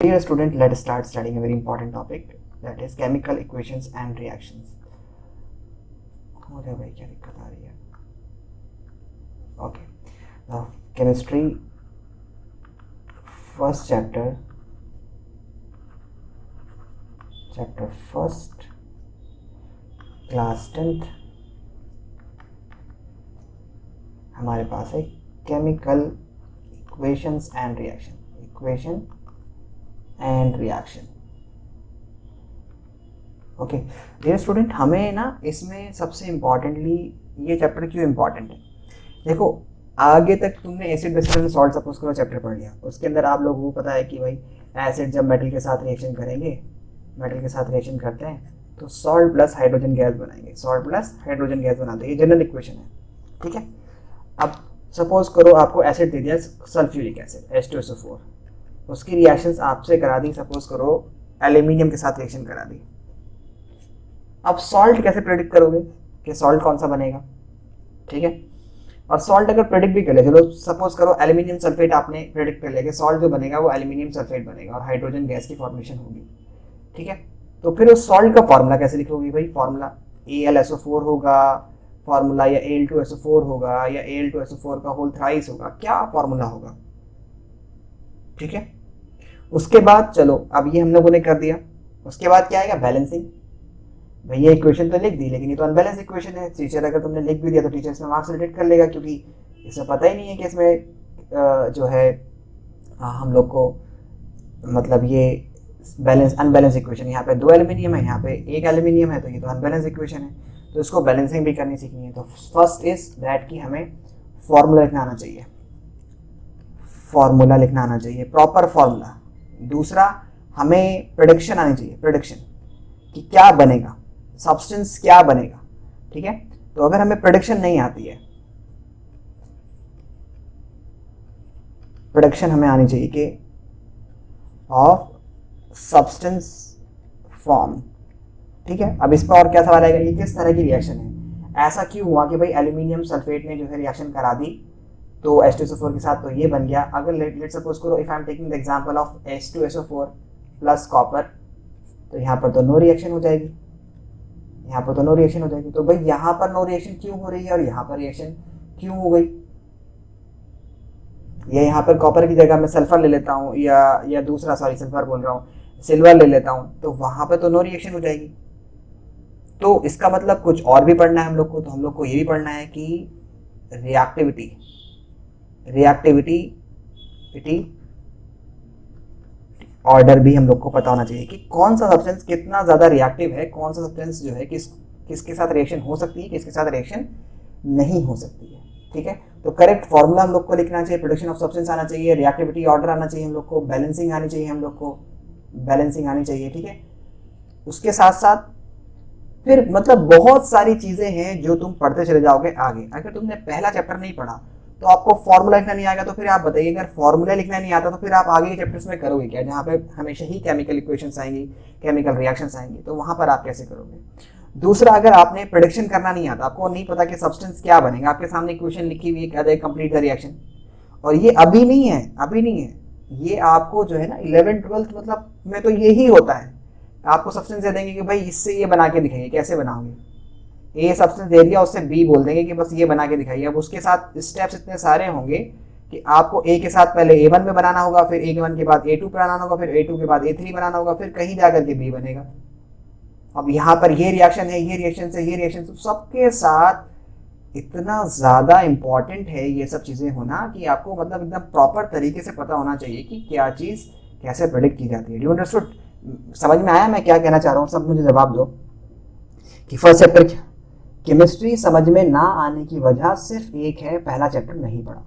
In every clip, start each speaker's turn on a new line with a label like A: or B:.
A: Dear student, let's start studying a very important topic, that is chemical equations and reactions. अरे भाई क्या दिक्कत आ रही है? Okay, now chemistry first chapter first, class 10th. हमारे पास है chemical equations and reaction. Okay dear student, हमें ना इसमें सबसे इम्पॉर्टेंटली ये चैप्टर क्यों इम्पॉर्टेंट है, देखो आगे तक तुमने acid basis and salt suppose करो चैप्टर पढ़ लिया, उसके अंदर आप लोगों को पता है कि भाई एसिड जब मेटल के साथ रिएक्शन करेंगे, मेटल के साथ रिएक्शन करते हैं तो सॉल्ट प्लस हाइड्रोजन गैस बनाएंगे, सॉल्ट प्लस हाइड्रोजन गैस बनाते हैं, ये जनरल इक्वेशन है, ठीक है। अब सपोज करो आपको एसिड दे दिया सल्फ्यूरिक एसिड H2SO4, उसकी रिएक्शंस आपसे करा दी, सपोज करो एल्यूमिनियम के साथ रिएक्शन करा दी। अब सॉल्ट कैसे प्रेडिक्ट करोगे कि सॉल्ट कौन सा बनेगा, ठीक है। और सॉल्ट अगर प्रेडिक्ट भी कर ले, चलो सपोज करो एल्यूमिनियम सल्फेट आपने प्रेडिक्ट कर लिया कि सॉल्ट जो बनेगा वो एल्यूमिनियम सल्फेट बनेगा और हाइड्रोजन गैस की फॉर्मेशन होगी, ठीक है। तो फिर उस सॉल्ट का फॉर्मूला कैसे लिखोगे भाई, फॉर्मूला AlSO4 होगा फॉर्मूला, या Al2SO4 होगा, या Al2SO4 का होल थ्राइस होगा, क्या फॉर्मूला होगा, ठीक है। उसके बाद चलो अब ये हम लोगों ने कर दिया, उसके बाद क्या आएगा, बैलेंसिंग। भैया इक्वेशन तो लिख दी लेकिन ये तो अनबैलेंस इक्वेशन है, टीचर अगर तुमने लिख भी दिया तो टीचर इसमें मार्क्स रिलेट कर लेगा, क्योंकि इसमें पता ही नहीं है कि इसमें जो है हम लोग को मतलब ये बैलेंस अनबैलेंस इक्वेशन, यहाँ पे 2 एल्यूमिनियम है, यहाँ पे 1 एल्यूमिनियम है, तो ये तो अनबैलेंस इक्वेशन है, तो इसको बैलेंसिंग भी करनी सीखनी है। तो फर्स्ट इज दैट कि हमें फॉर्मूला लिखना आना चाहिए, फॉर्मूला लिखना आना चाहिए, प्रॉपर फॉर्मूला। दूसरा हमें प्रेडिक्शन आनी चाहिए, प्रेडिक्शन कि क्या बनेगा, सब्सटेंस क्या बनेगा, ठीक है। तो अगर हमें प्रेडिक्शन नहीं आती है, प्रेडिक्शन हमें आनी चाहिए कि ऑफ सब्सटेंस फॉर्म, ठीक है। अब इस पर और क्या सवाल आएगा, ये किस तरह की रिएक्शन है, ऐसा क्यों हुआ कि भाई एल्यूमिनियम सल्फेट ने जो है रिएक्शन करा दी तो H2SO4 के साथ तो ये बन गया। अगर लेट सपोज करो if I am taking the example of H2SO4 plus copper, तो यहाँ पर तो नो रिएक्शन हो जाएगी, यहाँ पर तो नो रिएक्शन हो जाएगी। तो भाई यहाँ पर नो रिएक्शन क्यों हो रही है और यहाँ पर रिएक्शन क्यों हो गई, या यहाँ पर कॉपर की जगह मैं सल्फर ले लेता हूँ, या दूसरा सॉरी सल्फर बोल रहा हूँ, सिल्वर ले लेता हूँ, तो वहां पर तो नो रिएक्शन हो जाएगी। तो इसका मतलब कुछ और भी पढ़ना है हम लोग को, तो हम लोग को ये भी पढ़ना है कि रिएक्टिविटी ऑर्डर भी हम लोग को पता होना चाहिए कि कौन सा सब्सटेंस कितना ज्यादा रिएक्टिव है, कौन सा सब्सटेंस जो है किसके साथ रिएक्शन हो सकती है, किसके साथ रिएक्शन नहीं हो सकती है, ठीक है। तो करेक्ट फॉर्मूला हम लोग को लिखना चाहिए, प्रोडक्शन ऑफ सब्सटेंस आना चाहिए, रिएक्टिविटी ऑर्डर आना चाहिए हम लोग को, बैलेंसिंग आनी चाहिए हम लोग को, बैलेंसिंग आनी चाहिए, ठीक है। उसके साथ साथ फिर मतलब बहुत सारी चीजें हैं जो तुम पढ़ते चले जाओगे आगे। अगर तुमने पहला चैप्टर नहीं पढ़ा तो आपको फॉर्मूला लिखना नहीं आएगा, तो फिर आप बताइए अगर फॉर्मूला लिखना नहीं आता तो फिर आप आगे के चैप्टर्स में करोगे क्या, जहाँ पे हमेशा ही केमिकल इक्वेशंस आएंगी, केमिकल रिएक्शंस आएंगी, तो वहां पर आप कैसे करोगे। दूसरा, अगर आपने प्रेडिक्शन करना नहीं आता, आपको नहीं पता कि सब्सटेंस क्या बनेगा, आपके सामने इक्वेशन लिखी हुई है कंप्लीट द रिएक्शन, और ये अभी नहीं है, ये आपको जो है ना 11th-12th मतलब में तो यही होता है, आपको सब्सटेंस दे देंगे कि भाई इससे ये बना के दिखाइए, कैसे बनाओगे, ए सब्सटेंस दे दिया उससे बी बोल देंगे कि बस ये बना के दिखाइए। अब उसके साथ स्टेप्स इतने सारे होंगे कि आपको ए के साथ पहले A1 में बनाना होगा, फिर A1 के बाद A2 बनाना होगा, फिर A2 के बाद A3 बनाना होगा, फिर कहीं जाकर के बी बनेगा। अब यहाँ पर ये रिएक्शन है, ये रिएक्शन से ये रिएक्शन, सबके साथ इतना ज्यादा इंपॉर्टेंट है ये सब चीजें होना कि आपको मतलब एकदम प्रॉपर तरीके से पता होना चाहिए कि क्या चीज कैसे प्रेडिक्ट की जाती है। डू अंडरस्टूड, समझ में आया मैं क्या कहना चाह रहा हूँ, सब मुझे जवाब दो कि फर्स्ट चैप्टर केमिस्ट्री समझ में ना आने की वजह सिर्फ एक है, पहला चैप्टर नहीं पढ़ा,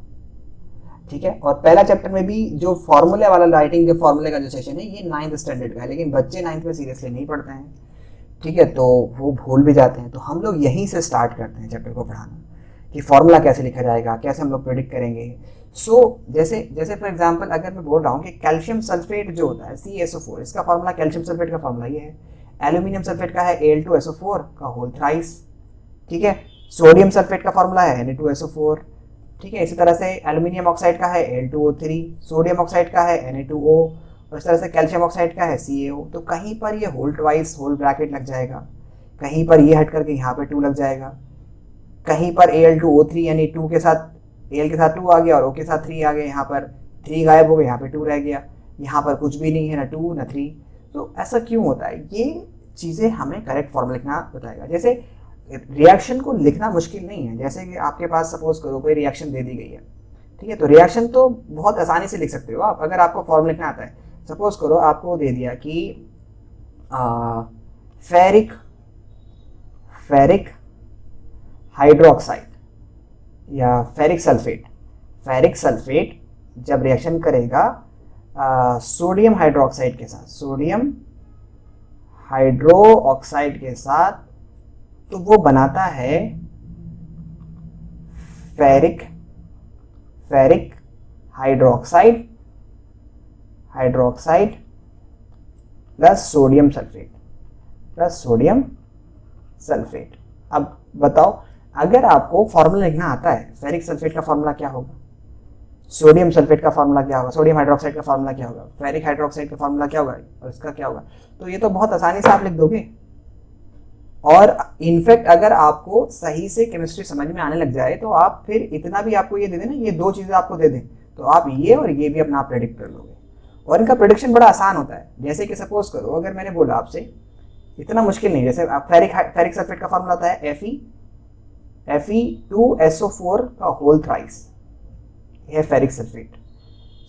A: ठीक है। और पहला चैप्टर में भी जो फॉर्मूले वाला राइटिंग, जो फॉर्मूले का जो सेशन है ये 9th स्टैंडर्ड का है, लेकिन बच्चे 9th में सीरियसली नहीं पढ़ते हैं, ठीक है, तो वो भूल भी जाते हैं। तो हम लोग यहीं से स्टार्ट करते हैं चैप्टर को पढ़ाना कि फॉर्मूला कैसे लिखा जाएगा, कैसे हम लोग प्रेडिक्ट करेंगे। जैसे फॉर एग्जांपल अगर मैं बोल रहा हूँ कि कैल्शियम सल्फेट जो होता है CaSO4, इसका फॉर्मूला कैल्शियम सल्फेट का फॉर्मूला ये है, एल्यूमिनियम सल्फेट का है Al2SO4 का होल थ्राइस, ठीक है। सोडियम सल्फेट का फॉर्मूला है Na2SO4, ठीक है। इसी तरह से एल्यूमिनियम ऑक्साइड का है Al2O3, सोडियम ऑक्साइड का है Na2O, उस तरह से कैल्शियम ऑक्साइड का है CaO, तो कहीं पर ये होल ट्वाइस होल ब्रैकेट लग जाएगा, कहीं पर ये हट करके यहाँ पे 2 लग जाएगा, कहीं पर Al2O3 यानी 2 के साथ Al के साथ 2 आ गया और O के साथ 3 आ गया, यहाँ पर 3 गायब हो गया, यहाँ पे 2 रह गया, यहाँ पर कुछ भी नहीं है, ना 2 ना 3। तो ऐसा क्यों होता है? ये चीज़ें हमें करेक्ट फॉर्मूला लिखना बताएगा। जैसे रिएक्शन को लिखना मुश्किल नहीं है, जैसे कि आपके पास सपोज करो कोई रिएक्शन दे दी गई है, ठीक है, तो रिएक्शन तो बहुत आसानी से लिख सकते हो आप अगर आपको फॉर्मूला लिखना आता है। सपोज करो आपको दे दिया कि फेरिक हाइड्रोक्साइड या फेरिक सल्फेट जब रिएक्शन करेगा सोडियम हाइड्रोक्साइड के साथ, सोडियम हाइड्रोक्साइड के साथ, तो वो बनाता है ferric hydroxide plus sodium sulphate. अब बताओ, अगर आपको फॉर्मूला लिखना आता है, फेरिक सल्फेट का फॉर्मूला क्या होगा, सोडियम सल्फेट का फॉर्मूला क्या होगा, सोडियम हाइड्रोक्साइड का फॉर्मूला क्या होगा, फेरिक हाइड्रोक्साइड का फॉर्मूला क्या होगा और इसका क्या होगा, तो ये तो बहुत आसानी से आप लिख दोगे। और इनफैक्ट अगर आपको सही से केमिस्ट्री समझ में आने लग जाए तो आप फिर इतना भी आपको ये दे दें ना, ये 2 चीज़ें आपको दे दें, तो आप ये और ये भी अपना आप प्रेडिक्ट कर लोगे। और इनका प्रेडिक्शन बड़ा आसान होता है। जैसे कि सपोज करो अगर मैंने बोला आपसे, इतना मुश्किल नहीं, जैसे आप फेरिक सल्फेट का फॉर्मूला आता है Fe2SO4 का होल थ्राइस, यह फेरिक सल्फेट।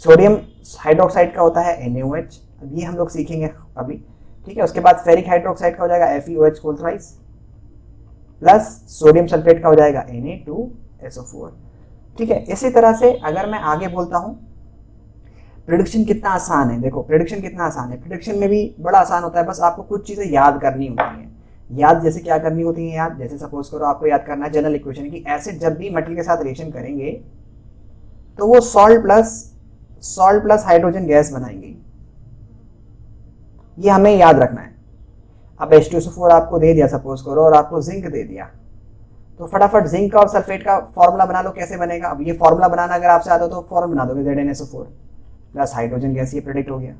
A: सोडियम हाइड्रोक्साइड का होता है NaOH, अब ये हम लोग सीखेंगे अभी, ठीक है। उसके बाद फेरिक हाइड्रोक्साइड का हो जाएगा FeOH whole thrice plus sodium sulphate का हो जाएगा Na2SO4, ठीक है। इसी तरह से अगर मैं आगे बोलता हूं, प्रेडिक्शन कितना आसान है, देखो प्रेडिक्शन कितना आसान है, प्रेडिक्शन में भी बड़ा आसान होता है, बस आपको कुछ चीजें याद करनी होती हैं। याद जैसे क्या करनी होती है याद, जैसे सपोज करो आपको याद करना है जनरल इक्वेशन की एसिड जब भी मेटल के साथ रिएक्शन करेंगे तो वो सॉल्ट प्लस हाइड्रोजन गैस बनाएंगे, ये हमें याद रखना है। अब H2SO4 आपको दे दिया सपोज करो और आपको जिंक दे दिया, तो फटाफट जिंक और सल्फेट का फॉर्मूला बना लो, कैसे बनेगा। अब ये फॉर्मूला बनाना अगर आपसे आता हो तो फॉर्मूला बना दोगे, ZnSO4 प्लस हाइड्रोजन गैस, ये प्रेडिक्ट हो गया।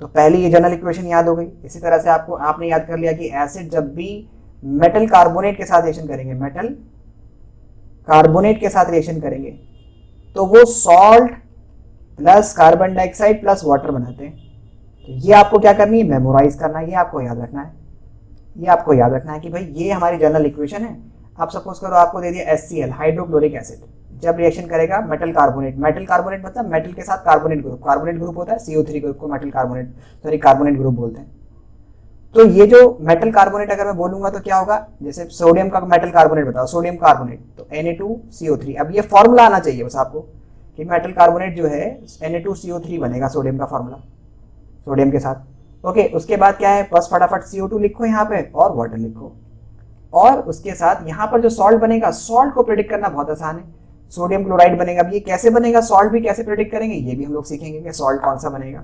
A: तो पहली ये जनरल इक्वेशन याद हो गई। इसी तरह से आपने याद कर लिया कि एसिड जब भी मेटल कार्बोनेट के साथ रिएक्शन करेंगे, तो वो salt plus carbon dioxide plus water बनाते हैं। तो ये आपको क्या करनी है, मेमोराइज करना है, ये आपको याद रखना है कि भाई ये हमारी जनरल इक्वेशन है। आप सपोज करो आपको दे दिया HCl हाइड्रोक्लोरिक एसिड, जब रिएक्शन करेगा मेटल कार्बोनेट मतलब मेटल के साथ कार्बोनेट ग्रुप होता है, CO3 ग्रुप को कार्बोनेट ग्रुप बोलते हैं। तो ये जो मेटल कार्बोनेट अगर मैं बोलूंगा तो क्या होगा, जैसे सोडियम का मेटल कार्बोनेट बताओ, सोडियम कार्बोनेट तो Na2CO3। अब ये फॉर्मूला आना चाहिए बस आपको कि मेटल कार्बोनेट जो है Na2CO3 बनेगा, सोडियम का फॉर्मूला, सोडियम के साथ। ओके, उसके बाद क्या है, बस फटाफट CO2 लिखो यहाँ पे और वाटर लिखो, और उसके साथ यहाँ पर जो सॉल्ट बनेगा, सॉल्ट को प्रेडिक्ट करना बहुत आसान है, सोडियम क्लोराइड बनेगा। अब ये कैसे बनेगा, सॉल्ट भी कैसे प्रेडिक्ट करेंगे, ये भी हम लोग सीखेंगे कि सॉल्ट कौन सा बनेगा।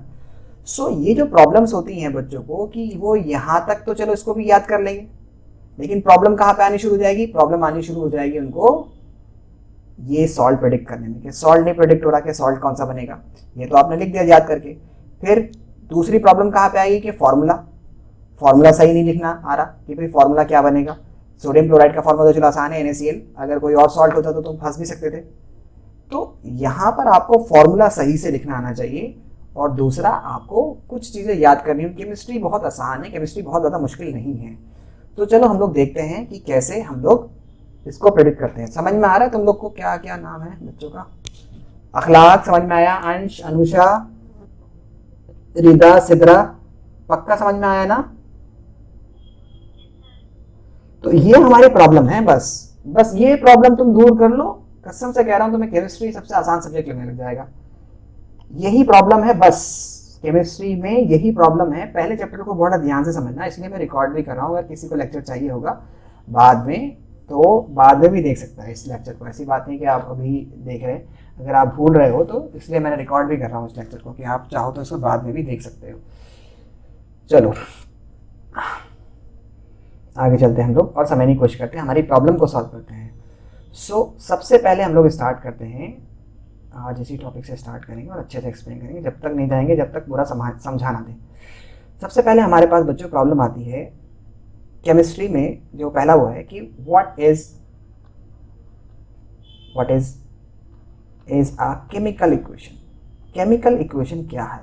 A: सो ये जो प्रॉब्लम्स होती हैं बच्चों को कि वो यहाँ तक तो चलो इसको भी याद कर लेंगे, लेकिन प्रॉब्लम कहाँ पे आनी शुरू हो जाएगी, प्रॉब्लम आनी शुरू हो जाएगी उनको ये सॉल्ट प्रेडिक्ट करने में, कि सॉल्ट नहीं प्रेडिक्ट हो रहा कि सॉल्ट कौन सा बनेगा, ये तो आपने लिख दिया याद करके। फिर दूसरी प्रॉब्लम कहाँ पे आएगी कि फॉर्मूला सही नहीं लिखना आ रहा कि भाई फॉर्मूला क्या बनेगा। सोडियम क्लोराइड का फॉर्मूला तो चलो आसान है NaCl, अगर कोई और सॉल्ट होता तो तुम फंस भी सकते थे। तो यहाँ पर आपको फॉर्मूला सही से लिखना आना चाहिए, और दूसरा आपको कुछ चीजें याद करनी है। केमिस्ट्री बहुत आसान है, केमिस्ट्री बहुत ज्यादा मुश्किल नहीं है। तो चलो हम लोग देखते हैं कि कैसे हम लोग इसको प्रेडिक्ट करते हैं। समझ में आ रहा है तुम लोग को क्या क्या नाम है बच्चों का? अखलाक समझ में आया, अंश, अनुषा, रिदा, सिद्रा, पक्का समझ में आया ना? तो ये हमारी प्रॉब्लम है, बस ये प्रॉब्लम तुम दूर कर लो, कसम से कह रहा हूं तुम्हें केमिस्ट्री सबसे आसान सब्जेक्ट लगने लग जाएगा। यही प्रॉब्लम है, बस केमिस्ट्री में यही प्रॉब्लम है। पहले चैप्टर को बड़ा ध्यान से समझना, इसलिए मैं रिकॉर्ड भी कर रहा हूँ। अगर किसी को लेक्चर चाहिए होगा बाद में तो बाद में भी देख सकता है इस लेक्चर को, ऐसी बात नहीं कि आप अभी देख रहे हैं। अगर आप भूल रहे हो तो इसलिए मैंने रिकॉर्ड भी कर रहा हूँ इस लेक्चर को, कि आप चाहो तो इसको बाद में भी देख सकते हो। चलो आगे चलते हैं हम लोग और समझने की कोशिश करते हैं, हमारी प्रॉब्लम को सॉल्व करते हैं। सबसे पहले हम लोग स्टार्ट करते हैं आज इसी टॉपिक से स्टार्ट करेंगे और अच्छे से एक्सप्लेन करेंगे, जब तक नहीं जाएंगे जब तक पूरा समझा ना दें। सबसे पहले हमारे पास बच्चों प्रॉब्लम आती है केमिस्ट्री में, जो पहला वो है कि what is a chemical equation. Chemical equation क्या है?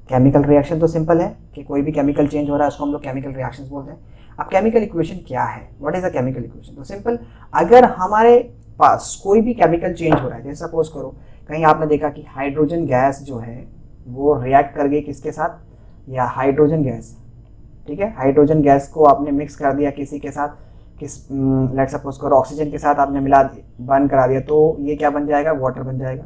A: केमिकल रिएक्शन तो सिंपल है कि कोई भी केमिकल चेंज हो रहा है उसको हम लोग केमिकल रिएक्शंस बोलते हैं। अब केमिकल इक्वेशन क्या है? What is a chemical equation? तो सिंपल, अगर हमारे पास कोई भी केमिकल चेंज हो रहा है, जैसे सपोज करो कहीं आपने देखा कि हाइड्रोजन गैस जो है वो रिएक्ट कर गई किसके साथ, या हाइड्रोजन गैस, ठीक है, हाइड्रोजन गैस को आपने मिक्स कर दिया किसी के साथ, लेट सपोज करो ऑक्सीजन के साथ आपने मिला बर्न करा दिया, तो ये क्या बन जाएगा? वाटर बन जाएगा।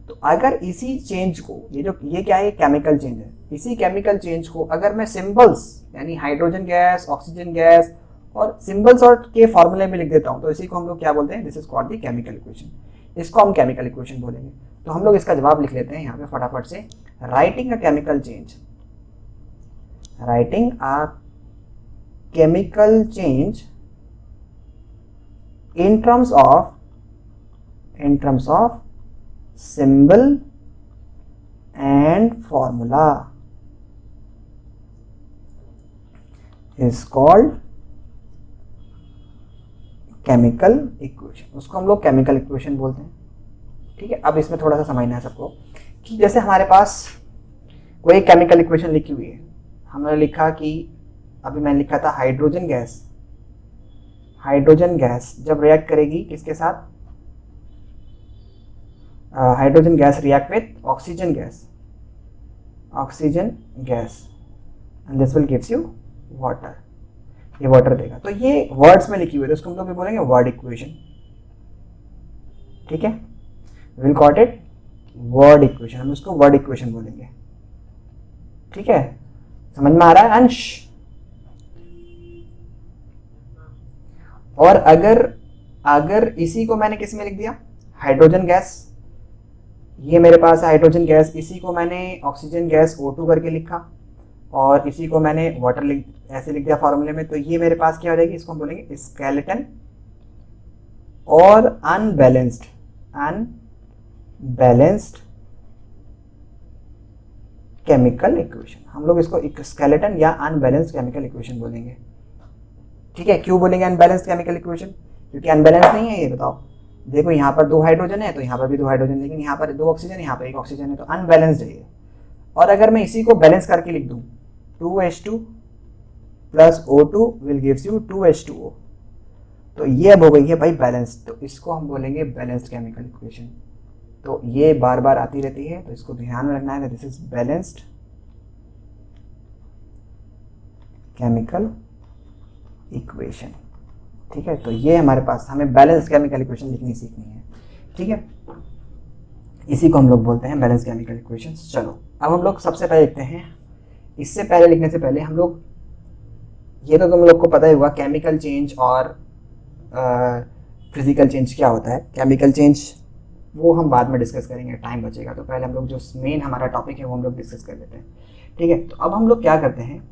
A: तो अगर इसी चेंज को, ये क्या है? केमिकल चेंज है। इसी केमिकल चेंज को अगर मैं सिंबल्स यानी हाइड्रोजन गैस, ऑक्सीजन गैस और सिंबल्स और के फॉर्मूले में लिख देता हूं, तो इसी को हम लोग क्या बोलते हैं? This is called the chemical equation. इसको हम केमिकल इक्वेशन बोलेंगे। तो हम लोग इसका जवाब लिख लेते हैं यहाँ पे फटाफट से। Writing a chemical change, writing a chemical change in terms of symbol and formula is called chemical equation. उसको हम लोग केमिकल इक्वेशन बोलते हैं, ठीक है। अब इसमें थोड़ा सा समझना है सबको कि जैसे हमारे पास कोई केमिकल इक्वेशन लिखी हुई है, हमने लिखा कि अभी मैंने लिखा था हाइड्रोजन गैस, हाइड्रोजन गैस जब रिएक्ट करेगी किसके साथ? Hydrogen gas react with oxygen gas, and this will gives you water, ये वाटर देगा। तो ये वर्ड्स में लिखी हुई है, तो इसको हम लोग बोलेंगे वर्ड इक्वेशन, ठीक है। Will got it, word equation, हम इसको वर्ड इक्वेशन बोलेंगे, ठीक है। समझ में आ रहा है अंश? और अगर इसी को मैंने किस में लिख दिया? हाइड्रोजन गैस, ये मेरे पास है हाइड्रोजन गैस, इसी को मैंने ऑक्सीजन गैस O2 करके लिखा और इसी को मैंने वाटर ऐसे लिख दिया फॉर्मूले में, तो ये मेरे पास क्या हो जाएगी? इसको हम बोलेंगे स्केलेटन और अनबैलेंस्ड केमिकल इक्वेशन। हम लोग इसको स्केलेटन या अनबैलेंस्ड केमिकल इक्वेशन बोलेंगे, ठीक है। क्यों बोलेंगे अनबैलेंस्ड केमिकल इक्वेशन? क्योंकि अनबैलेंस नहीं है ये, बताओ। देखो यहाँ पर 2 हाइड्रोजन है तो यहाँ पर भी 2 हाइड्रोजन, लेकिन यहाँ पर 2 ऑक्सीजन, यहाँ पर 1 ऑक्सीजन है, तो अनबैलेंस्ड है ये। और अगर मैं इसी को बैलेंस करके लिख दूं, 2H2 plus O2 will gives you 2H2O, तो ये अब हो गई है भाई बैलेंस्ड, तो इसको हम बोलेंगे बैलेंस्ड केमिकल इक्वेशन। तो ये बार बार आती रहती है, तो इसको ध्यान में रखना है। This is balanced chemical equation, ठीक है। तो ये हमारे पास, हमें बैलेंस केमिकल इक्वेशन लिखनी सीखनी है, ठीक है। इसी को हम लोग बोलते हैं बैलेंस केमिकल इक्वेशंस। चलो अब हम लोग सबसे पहले लिखते हैं, इससे पहले लिखने से पहले हम लोग, ये तो तुम लोग को पता ही होगा केमिकल चेंज और फिजिकल चेंज क्या होता है। केमिकल चेंज वो हम बाद में डिस्कस करेंगे, टाइम बचेगा, तो पहले हम लोग जो मेन हमारा टॉपिक है वो हम लोग डिस्कस कर लेते हैं, ठीक है। तो अब हम लोग क्या करते हैं,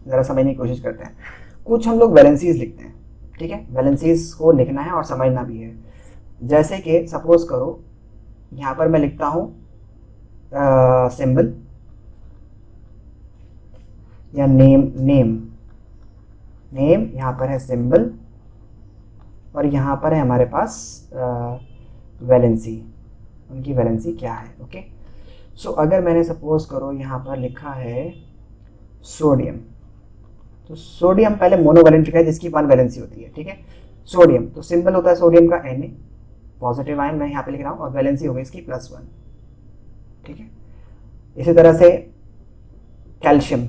A: ज़रा समझने की कोशिश करते हैं। कुछ हम लोग वैलेंसीज लिखते हैं, ठीक है। वैलेंसीज को लिखना है और समझना भी है। जैसे कि सपोज करो यहाँ पर मैं लिखता हूँ सिंबल या नेम, यहाँ पर है सिंबल और यहाँ पर है हमारे पास वैलेंसी, उनकी वैलेंसी क्या है, ओके। सो अगर मैंने सपोज करो यहाँ पर लिखा है सोडियम, तो सोडियम पहले मोनोवैलेंट लिखा है जिसकी 1 वैलेंसी होती है, ठीक है। सोडियम, तो सिंबल होता है सोडियम का Na, पॉजिटिव आयन मैं यहाँ पे लिख रहा हूँ, और वैलेंसी हो गई इसकी +1, ठीक है। इसी तरह से कैल्शियम,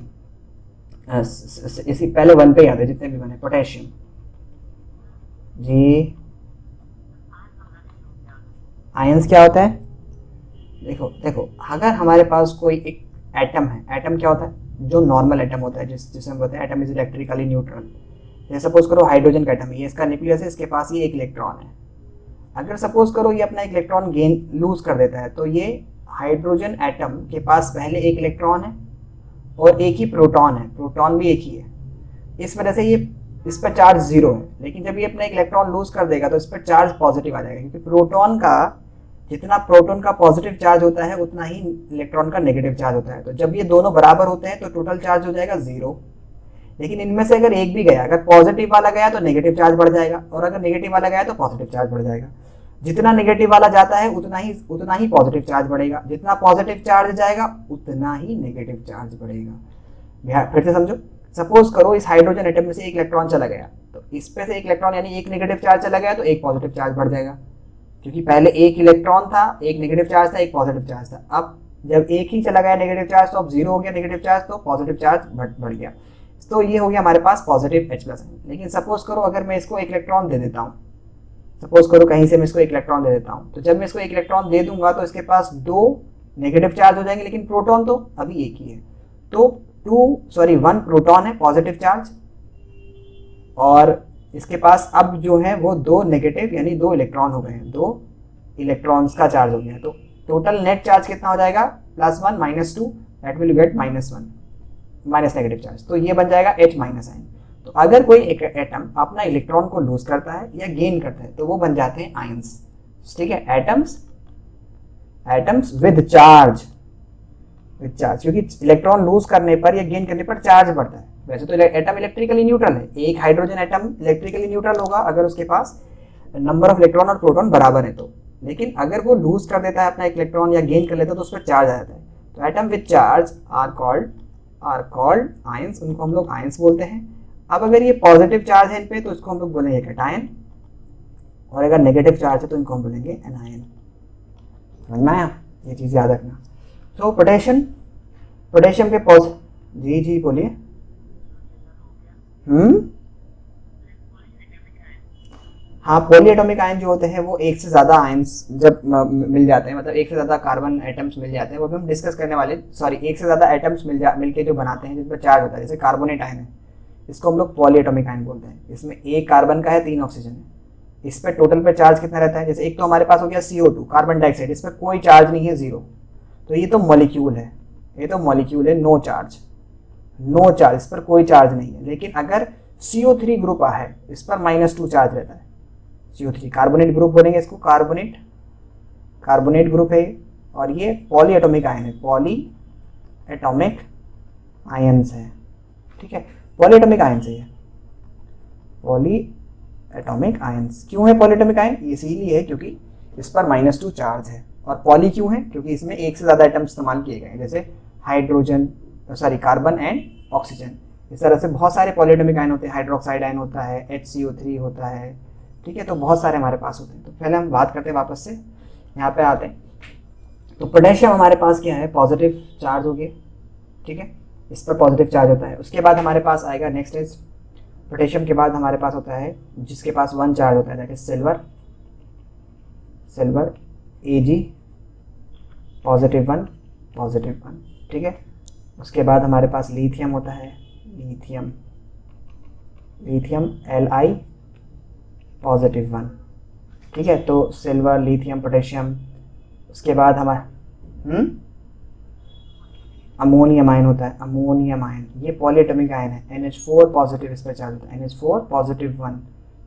A: इसी पहले 1 पे याद है जितने भी बने। पोटेशियम जी, आयंस क्या होता है? देखो अगर हमारे पास कोई एक एटम है, एटम क्या होता है? जो नॉर्मल एटम होता है, जिसे हम बोलते हैं एटम इज इलेक्ट्रिकली न्यूट्रल। जैसे सपोज करो हाइड्रोजन का एटम है, ये इसका न्यूक्लियस है, इसके पास ये 1 इलेक्ट्रॉन है। अगर सपोज करो ये अपना 1 इलेक्ट्रॉन गेन लूज कर देता है, तो ये हाइड्रोजन एटम के पास पहले 1 इलेक्ट्रॉन है और 1 ही प्रोटॉन है, प्रोटॉन भी 1 ही है। इस वजह से ये इस पर चार्ज 0 है, लेकिन जब ये अपना 1 इलेक्ट्रॉन लूज कर देगा तो इस पर चार्ज पॉजिटिव आ जाएगा, क्योंकि प्रोटॉन का जितना प्रोटॉन का पॉजिटिव चार्ज होता है उतना ही इलेक्ट्रॉन का नेगेटिव चार्ज होता है। तो जब ये दोनों बराबर होते हैं तो टोटल चार्ज हो जाएगा 0। लेकिन इनमें से अगर एक भी गया, अगर पॉजिटिव वाला गया तो नेगेटिव चार्ज बढ़ जाएगा, और अगर नेगेटिव वाला गया तो पॉजिटिव चार्ज बढ़ जाएगा। जितना नेगेटिव वाला जाता है उतना ही पॉजिटिव चार्ज बढ़ेगा, जितना पॉजिटिव चार्ज जाएगा उतना ही नेगेटिव चार्ज बढ़ेगा। फिर से समझो, सपोज करो इस हाइड्रोजन एटम में से एक इलेक्ट्रॉन चला गया, तो इस पे से एक इलेक्ट्रॉन यानी एक नेगेटिव चार्ज चला गया तो एक पॉजिटिव चार्ज बढ़ जाएगा, क्योंकि पहले एक इलेक्ट्रॉन था, एक नेगेटिव चार्ज था, एक पॉजिटिव चार्ज था। अब जब एक ही चला गया नेगेटिव चार्ज तो अब 0 हो गया नेगेटिव चार्ज, तो पॉजिटिव चार्ज बढ़ गया। तो ये हो गया हमारे पास पॉजिटिव H प्लस। लेकिन सपोज करो अगर मैं इसको एक इलेक्ट्रॉन दे देता हूँ, सपोज करो कहीं से मैं इसको एक इलेक्ट्रॉन दे देता हूँ, तो जब मैं इसको एक इलेक्ट्रॉन दे दूंगा तो इसके पास 2 नेगेटिव चार्ज हो जाएंगे, लेकिन प्रोटॉन तो अभी एक ही है। तो 1 प्रोटॉन है पॉजिटिव चार्ज, और इसके पास अब जो है वो 2 नेगेटिव यानी 2 इलेक्ट्रॉन हो गए हैं, 2 इलेक्ट्रॉन्स का चार्ज हो गया। तो टोटल नेट चार्ज कितना हो जाएगा, +1 -2, that will get -1 minus negative charge. तो ये बन जाएगा H माइनस आयन। तो अगर कोई एक एटम अपना इलेक्ट्रॉन को लूज करता है या गेन करता है तो वो बन जाते हैं आयंस। ठीक है, एटम्स विद चार्ज, क्योंकि इलेक्ट्रॉन लूज करने पर या गेन करने पर चार्ज बढ़ता है। वैसे तो एटम इलेक्ट्रिकली न्यूट्रल है, एक हाइड्रोजन एटम इलेक्ट्रिकली न्यूट्रल होगा अगर उसके पास नंबर ऑफ इलेक्ट्रॉन और प्रोटॉन बराबर है तो, लेकिन अगर वो लूज कर देता है अपना इलेक्ट्रॉन या गेन कर लेता है तो उस पर चार्ज आ जाता है। तो atom with charge are called ions, उनको हम लोग आयंस बोलते हैं। अब अगर ये पॉजिटिव चार्ज है इन पे तो इसको हम लोग बोलेंगे कैटायन, और अगर नेगेटिव चार्ज है तो इनको हम बोलेंगे एनायन। समझ में आया, ये चीज याद रखना। तो पोटेशियम के जी बोलिए। हाँ, पॉलीएटॉमिक आयन जो होते हैं वो एक से ज्यादा आयंस जब मिल जाते हैं, मतलब एक से ज्यादा कार्बन एटम्स मिल जाते हैं, वो भी हम डिस्कस करने वाले। सॉरी, एक से ज्यादा एटम्स मिलके जो बनाते हैं जिसमें चार्ज होता है, जैसे कार्बोनेट आयन है, इसको हम लोग पॉलीएटॉमिक आयन बोलते हैं। इसमें एक कार्बन का है, 3 ऑक्सीजन है। इस पे टोटल पे चार्ज कितना रहता है, जैसे एक तो हमारे पास हो गया CO2 कार्बन डाइऑक्साइड, इस पर कोई चार्ज नहीं है, 0। तो ये तो मॉलिक्यूल है, नो चार्ज, इस पर कोई चार्ज नहीं है। लेकिन अगर CO3 ग्रुप है, इस पर -2 चार्ज रहता है। CO3 कार्बोनेट ग्रुप बोलेंगे इसको, कार्बोनेट ग्रुप है, और ये पॉलीएटॉमिक आयन है, पॉलीएटॉमिक आयंस है। ठीक है, पॉलीएटॉमिक आयंस है ये, पॉलीएटॉमिक आयंस। क्यों है पॉलीएटॉमिक आयन, इसीलिए है क्योंकि इस पर -2 चार्ज है। और पॉली क्यों है, क्योंकि इसमें एक से ज्यादा एटम इस्तेमाल किए गए हैं, जैसे कार्बन एंड ऑक्सीजन। इस तरह से बहुत सारे पॉलीएटॉमिक आयन होते हैं, हाइड्रोक्साइड आयन होता है, HCO3 होता है। ठीक है, तो बहुत सारे हमारे पास होते हैं। तो पहले हम बात करते हैं, वापस से यहाँ पे आते हैं। तो पोटेशियम हमारे पास क्या है, पॉजिटिव चार्ज हो गया। ठीक है, इस पर पॉजिटिव चार्ज होता है। उसके बाद हमारे पास आएगा नेक्स्ट इज पोटेशियम के बाद हमारे पास होता है जिसके पास 1 चार्ज होता है, दैट इज सिल्वर Ag +1 +1। ठीक है, उसके बाद हमारे पास लिथियम होता है, लिथियम Li +1। ठीक है, तो सिल्वर, लिथियम, पोटेशियम। उसके बाद हमारा अमोनियम आयन होता है, अमोनियम आयन, ये पॉलीएटॉमिक आयन है, NH4 पॉजिटिव इस पर चार्ज होता है, NH4 +1।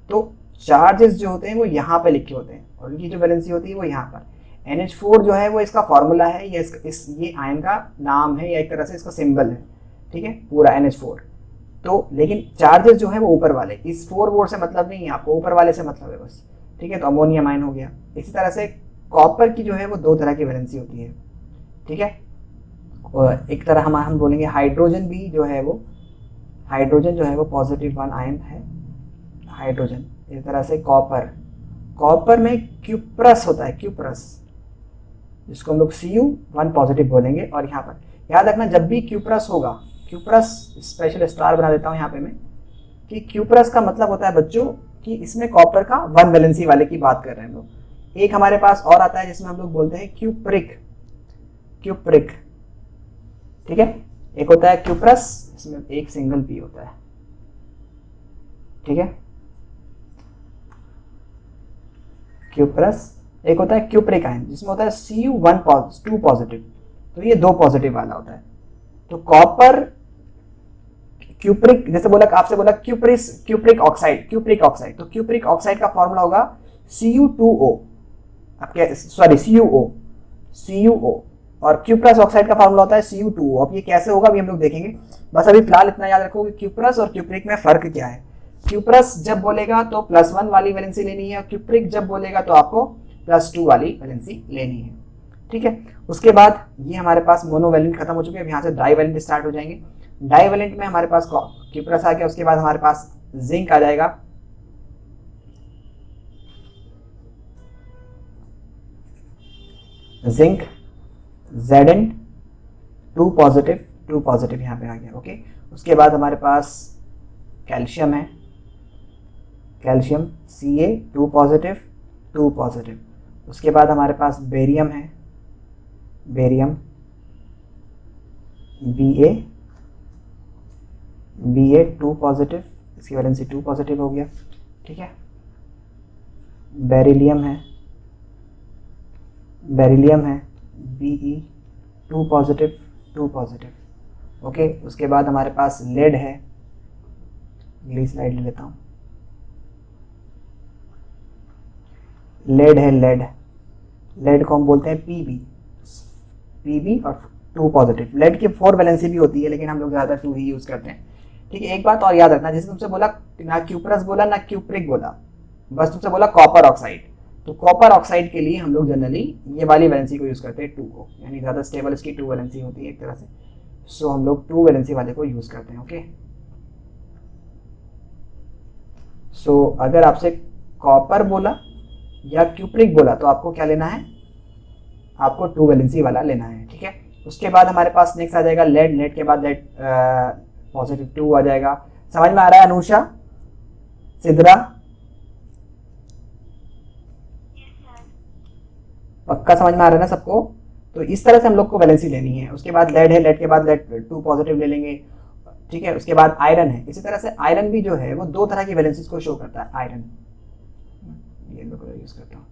A: तो चार्जेस जो होते हैं वो यहाँ पे लिखे होते हैं, और इनकी जो वैलेंसी होती है वो यहाँ पर। NH4 जो है वो इसका फॉर्मूला है, या ये आयन का नाम है, या एक तरह से इसका सिंबल है। ठीक है, पूरा NH4। तो लेकिन चार्जेस जो है वो ऊपर वाले, इस 4 बोर्ड से मतलब नहीं है आपको, ऊपर वाले से मतलब है बस। ठीक है, तो अमोनियम आयन हो गया। इसी तरह से कॉपर की जो है वो 2 तरह की वैलेंसी होती है। ठीक है, और एक तरह हम बोलेंगे हाइड्रोजन भी जो है वो +1 आयन है, हाइड्रोजन। इस तरह से कॉपर में क्यूप्रस होता है, क्यूप्रस, जिसको हम लोग Cu1 पॉजिटिव बोलेंगे। और यहाँ पर याद रखना, जब भी क्यूप्रस होगा, क्यूप्रस स्पेशल स्टार बना देता हूँ यहाँ पे मैं, कि क्यूप्रस का मतलब होता है बच्चों कि इसमें कॉपर का 1 वैलेंसी वाले की बात कर रहे हैं हम लोग। एक हमारे पास और आता है जिसमें हम लोग बोलते हैं क्यूप्रिक। ठीक है, एक होता है क्यूप्रस, इसमें एक सिंगल P होता है। ठीक है, क्यूप्रस। एक होता है क्यूप्रिक आयन जिसमें होता है Cu2 पॉजिटिव, तो ये 2 पॉजिटिव वाला होता है। तो कॉपर क्यूप्रिक, जैसे बोला आपसे बोला क्यूप्रिक ऑक्साइड, तो क्यूप्रिक ऑक्साइड का फॉर्मूला होगा Cu2O। अब क्या, सॉरी CuO और क्यूप्रस ऑक्साइड का फॉर्मूला होता है Cu2O। अब ये कैसे होगा अभी हम लोग देखेंगे, बस अभी फिलहाल इतना याद रखो कि क्यूप्रस और क्यूप्रिक में फर्क क्या है। क्यूप्रस जब बोलेगा तो +1 वाली वैलेंसी लेनी है, और क्यूप्रिक जब बोलेगा तो आपको +2 वाली वैलेंसी लेनी है, ठीक है। उसके बाद ये हमारे पास मोनोवैलेंट खत्म हो चुके हैं, यहाँ से डाईवैलेंट स्टार्ट हो जाएंगे। डाईवैलेंट में हमारे पास क्यूप्रस आ गया, उसके बाद हमारे पास जिंक आ जाएगा, जिंक Zn 2 पॉजिटिव यहाँ पे आ गया, ओके। उसके बाद हमारे पास कैल्शियम है, कैल्शियम Ca 2 पॉजिटिव। उसके बाद हमारे पास बेरियम है, बेरियम Ba 2 पॉजिटिव, इसकी वैलेंसी 2 पॉजिटिव हो गया, ठीक है। बेरिलियम है Be 2 पॉजिटिव, ओके। उसके बाद हमारे पास लेड है, अगली स्लाइड ले लेता हूँ। लेड है, लेड को हम बोलते हैं Pb और 2 पॉजिटिव। लेड की 4 वैलेंसी भी होती है, लेकिन हम लोग ज़्यादा 2 ही यूज़ करते हैं, ठीक है। एक बात और याद रखना, जैसे तुमसे बोला ना क्यूप्रस बोला ना क्यूप्रिक बोला, बस तुमसे बोला कॉपर ऑक्साइड, तो कॉपर ऑक्साइड के लिए हम लोग जनरली ये वाली वैलेंसी को यूज़ करते हैं 2 को, यानी ज़्यादा स्टेबल इसकी 2 वैलेंसी होती है एक तरह से, सो हम लोग 2 वैलेंसी वाले को यूज़ करते हैं, ओके। सो अगर आपसे कॉपर बोला या क्यूप्रिक बोला तो आपको क्या लेना है, आपको 2 वैलेंसी वाला लेना है, ठीक है। उसके बाद हमारे पास नेक्स्ट आ जाएगा लेड के बाद लेड +2 आ जाएगा। समझ में आ रहा है अनुषा, सिद्रा, पक्का समझ में आ रहा है ना सबको? तो इस तरह से हम लोग को वैलेंसी लेनी है। उसके बाद लेड है, लेड के बाद लेड 2 पॉजिटिव ले लेंगे, ठीक है। उसके बाद आयरन है, इसी तरह से आयरन भी जो है वो 2 तरह की वैलेंसीज को शो करता है। आयरन, ये लोग यूज करता हूँ,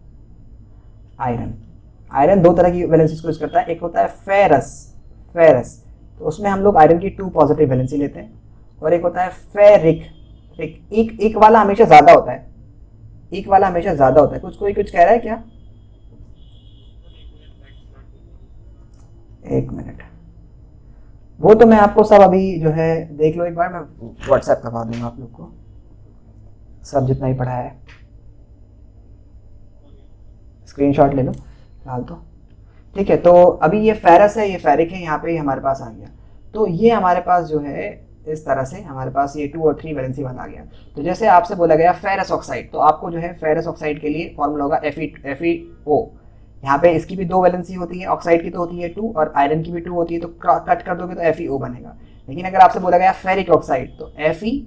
A: आयरन 2 तरह की वैलेंसीज को यूज करता है। एक होता है फेरस, तो उसमें हम लोग आयरन की 2 पॉजिटिव वैलेंसी लेते हैं, और एक होता है फेरिक, एक वाला हमेशा ज्यादा होता है, कुछ कोई कुछ कह रहा है क्या? एक मिनट, वो तो मैं आपको सब अभी जो है देख लो एक बार, मैं व्हाट्सएप करवा दूंगा आप लोग को सब जितना ही पढ़ा है, स्क्रीनशॉट ले लो फिलहाल तो, ठीक है। तो अभी ये फेरस है, ये फेरिक है, यहाँ पे हमारे पास आ गया। तो ये हमारे पास जो है इस तरह से हमारे पास ये 2 और 3 वैलेंसी वाला आ गया। तो जैसे आपसे बोला गया फेरस ऑक्साइड, तो आपको जो है फेरस ऑक्साइड के लिए फॉर्मूला होगा FeO। यहाँ पे इसकी भी 2 वैलेंसी होती है, ऑक्साइड की तो होती है 2 और आयरन की भी 2 होती है, तो कट कर दोगे तो FeO बनेगा। लेकिन अगर आपसे बोला गया फेरिक ऑक्साइड, तो Fe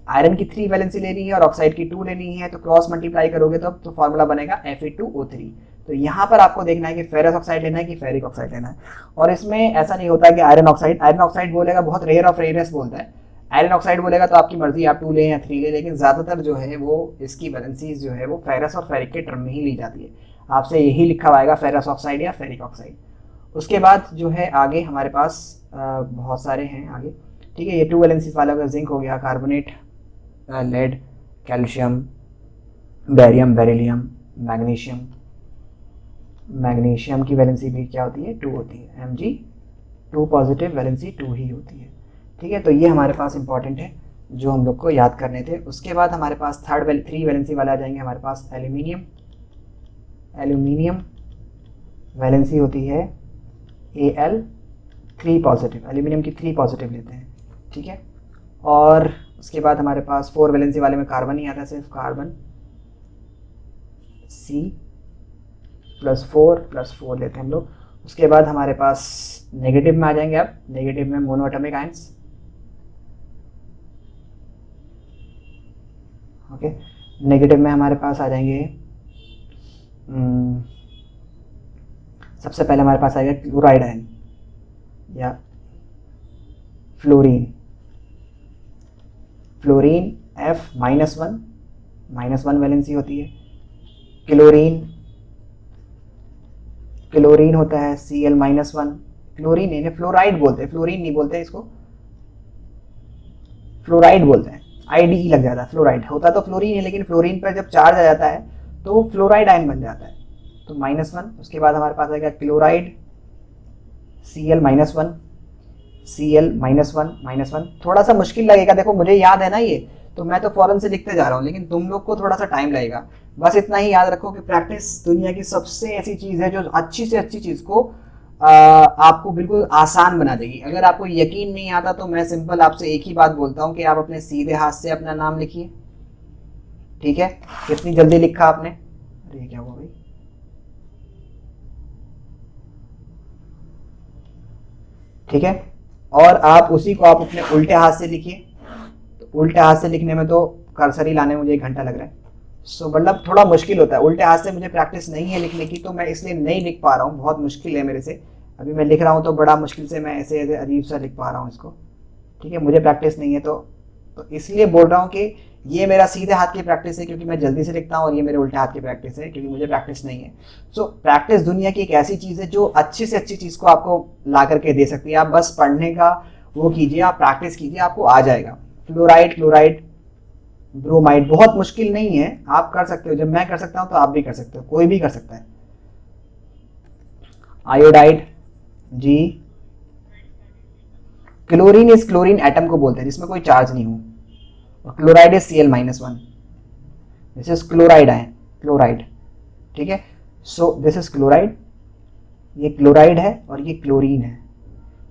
A: आयरन की 3 वैलेंसी लेनी है और ऑक्साइड की 2 लेनी है, तो क्रॉस मल्टीप्लाई करोगे तो फॉर्मूला बनेगा Fe2O3। तो यहाँ पर आपको देखना है कि फेरस ऑक्साइड लेना है कि फेरिक ऑक्साइड लेना है। और इसमें ऐसा नहीं होता कि आयरन ऑक्साइड बोलेगा, बहुत रेयर ऑफ रेयरेस्ट बोलता है। आयरन ऑक्साइड बोलेगा तो आपकी मर्जी, आप 2 लें या 3 लें, लेकिन ज़्यादातर जो है वो इसकी वैलेंसीज जो है वो फेरस और फेरिक के टर्म में ही ली जाती है। आपसे यही लिखा हुआ आएगा फेरस ऑक्साइड या फेरिक ऑक्साइड। उसके बाद जो है आगे हमारे पास बहुत सारे हैं आगे, ठीक है। ये 2 वैलेंसीज वाला का जिंक हो गया, carbonate, lead, calcium, barium, beryllium, magnesium की वैलेंसी भी क्या होती है, 2 होती है, Mg 2 पॉजिटिव, वैलेंसी 2 ही होती है, ठीक है। तो ये हमारे पास इंपॉर्टेंट है जो हम लोग को याद करने थे। उसके बाद हमारे पास 3 वैलेंसी वाला आ जाएंगे हमारे पास एल्यूमिनियम वैलेंसी होती है Al 3 पॉजिटिव, एल्यूमिनियम की 3 पॉजिटिव लेते हैं, ठीक है। और उसके बाद हमारे पास 4 वैलेंसी वाले में कार्बन ही आता है, सिर्फ कार्बन C+4 लेते हैं हम लोग। उसके बाद हमारे पास नेगेटिव में आ जाएंगे, अब नेगेटिव में मोनोएटॉमिक आयंस, ओके। नेगेटिव में हमारे पास आ जाएंगे सबसे पहले हमारे पास आएगा क्लोराइड आयन या फ्लोरीन F-1 वैलेंसी होती है। क्लोरीन होता है Cl-1, क्लोरीन इन्हें फ्लोराइड बोलते हैं, फ्लोरीन नहीं बोलते इसको, फ्लोराइड बोलते हैं, IDE लग जाता है, फ्लोराइड होता तो फ्लोरीन है, लेकिन फ्लोरीन पर जब चार्ज आ जाता है तो फ्लोराइड आयन बन जाता है, तो -1। उसके बाद हमारे पास आएगा क्लोराइड, Cl-1, Cl-1 थोड़ा सा मुश्किल लगेगा, देखो मुझे याद है ना ये, तो मैं तो फौरन से लिखते जा रहा हूँ, लेकिन तुम लोग को थोड़ा सा टाइम लगेगा। बस इतना ही याद रखो कि प्रैक्टिस दुनिया की सबसे ऐसी चीज़ है जो अच्छी से अच्छी चीज़ को आपको बिल्कुल आसान बना देगी। अगर आपको यकीन नहीं आता तो मैं सिंपल आपसे एक ही बात बोलता हूँ कि आप अपने सीधे हाथ से अपना नाम लिखिए, ठीक है। कितनी जल्दी लिखा आपने, अरे क्या हुआ भाई, ठीक है। और आप उसी को आप अपने उल्टे हाथ से लिखिए। तो उल्टे हाथ से लिखने में तो कर्सर ही लाने में मुझे 1 घंटा लग रहा है, सो मतलब थोड़ा मुश्किल होता है। उल्टे हाथ से मुझे प्रैक्टिस नहीं है लिखने की, तो मैं इसलिए नहीं लिख पा रहा हूँ, बहुत मुश्किल है मेरे से। अभी मैं लिख रहा हूँ तो बड़ा मुश्किल से मैं ऐसे ऐसे अजीब सा लिख पा रहा हूँ इसको, ठीक है। मुझे प्रैक्टिस नहीं है तो इसलिए बोल रहा हूँ कि ये मेरा सीधे हाथ की प्रैक्टिस है क्योंकि मैं जल्दी से लिखता हूँ, और ये मेरे उल्टे हाथ की प्रैक्टिस है क्योंकि मुझे प्रैक्टिस नहीं है। सो प्रैक्टिस दुनिया की एक ऐसी चीज़ है जो अच्छी से अच्छी चीज़ को आपको ला करके दे सकती है। आप बस पढ़ने का वो कीजिए, आप प्रैक्टिस कीजिए, आपको आ जाएगा। फ्लोराइड, क्लोराइड, ब्रोमाइड बहुत मुश्किल नहीं है, आप कर सकते हो। जब मैं कर सकता हूँ तो आप भी कर सकते हो, कोई भी कर सकता है। आयोडाइड, जी। क्लोरीन इस क्लोरीन एटम को बोलते हैं जिसमें कोई चार्ज नहीं हो, और chloride is Cl-1, this is chloride है, क्लोराइड, ठीक है। सो दिस इज क्लोराइड, ये क्लोराइड है और ये क्लोरीन है,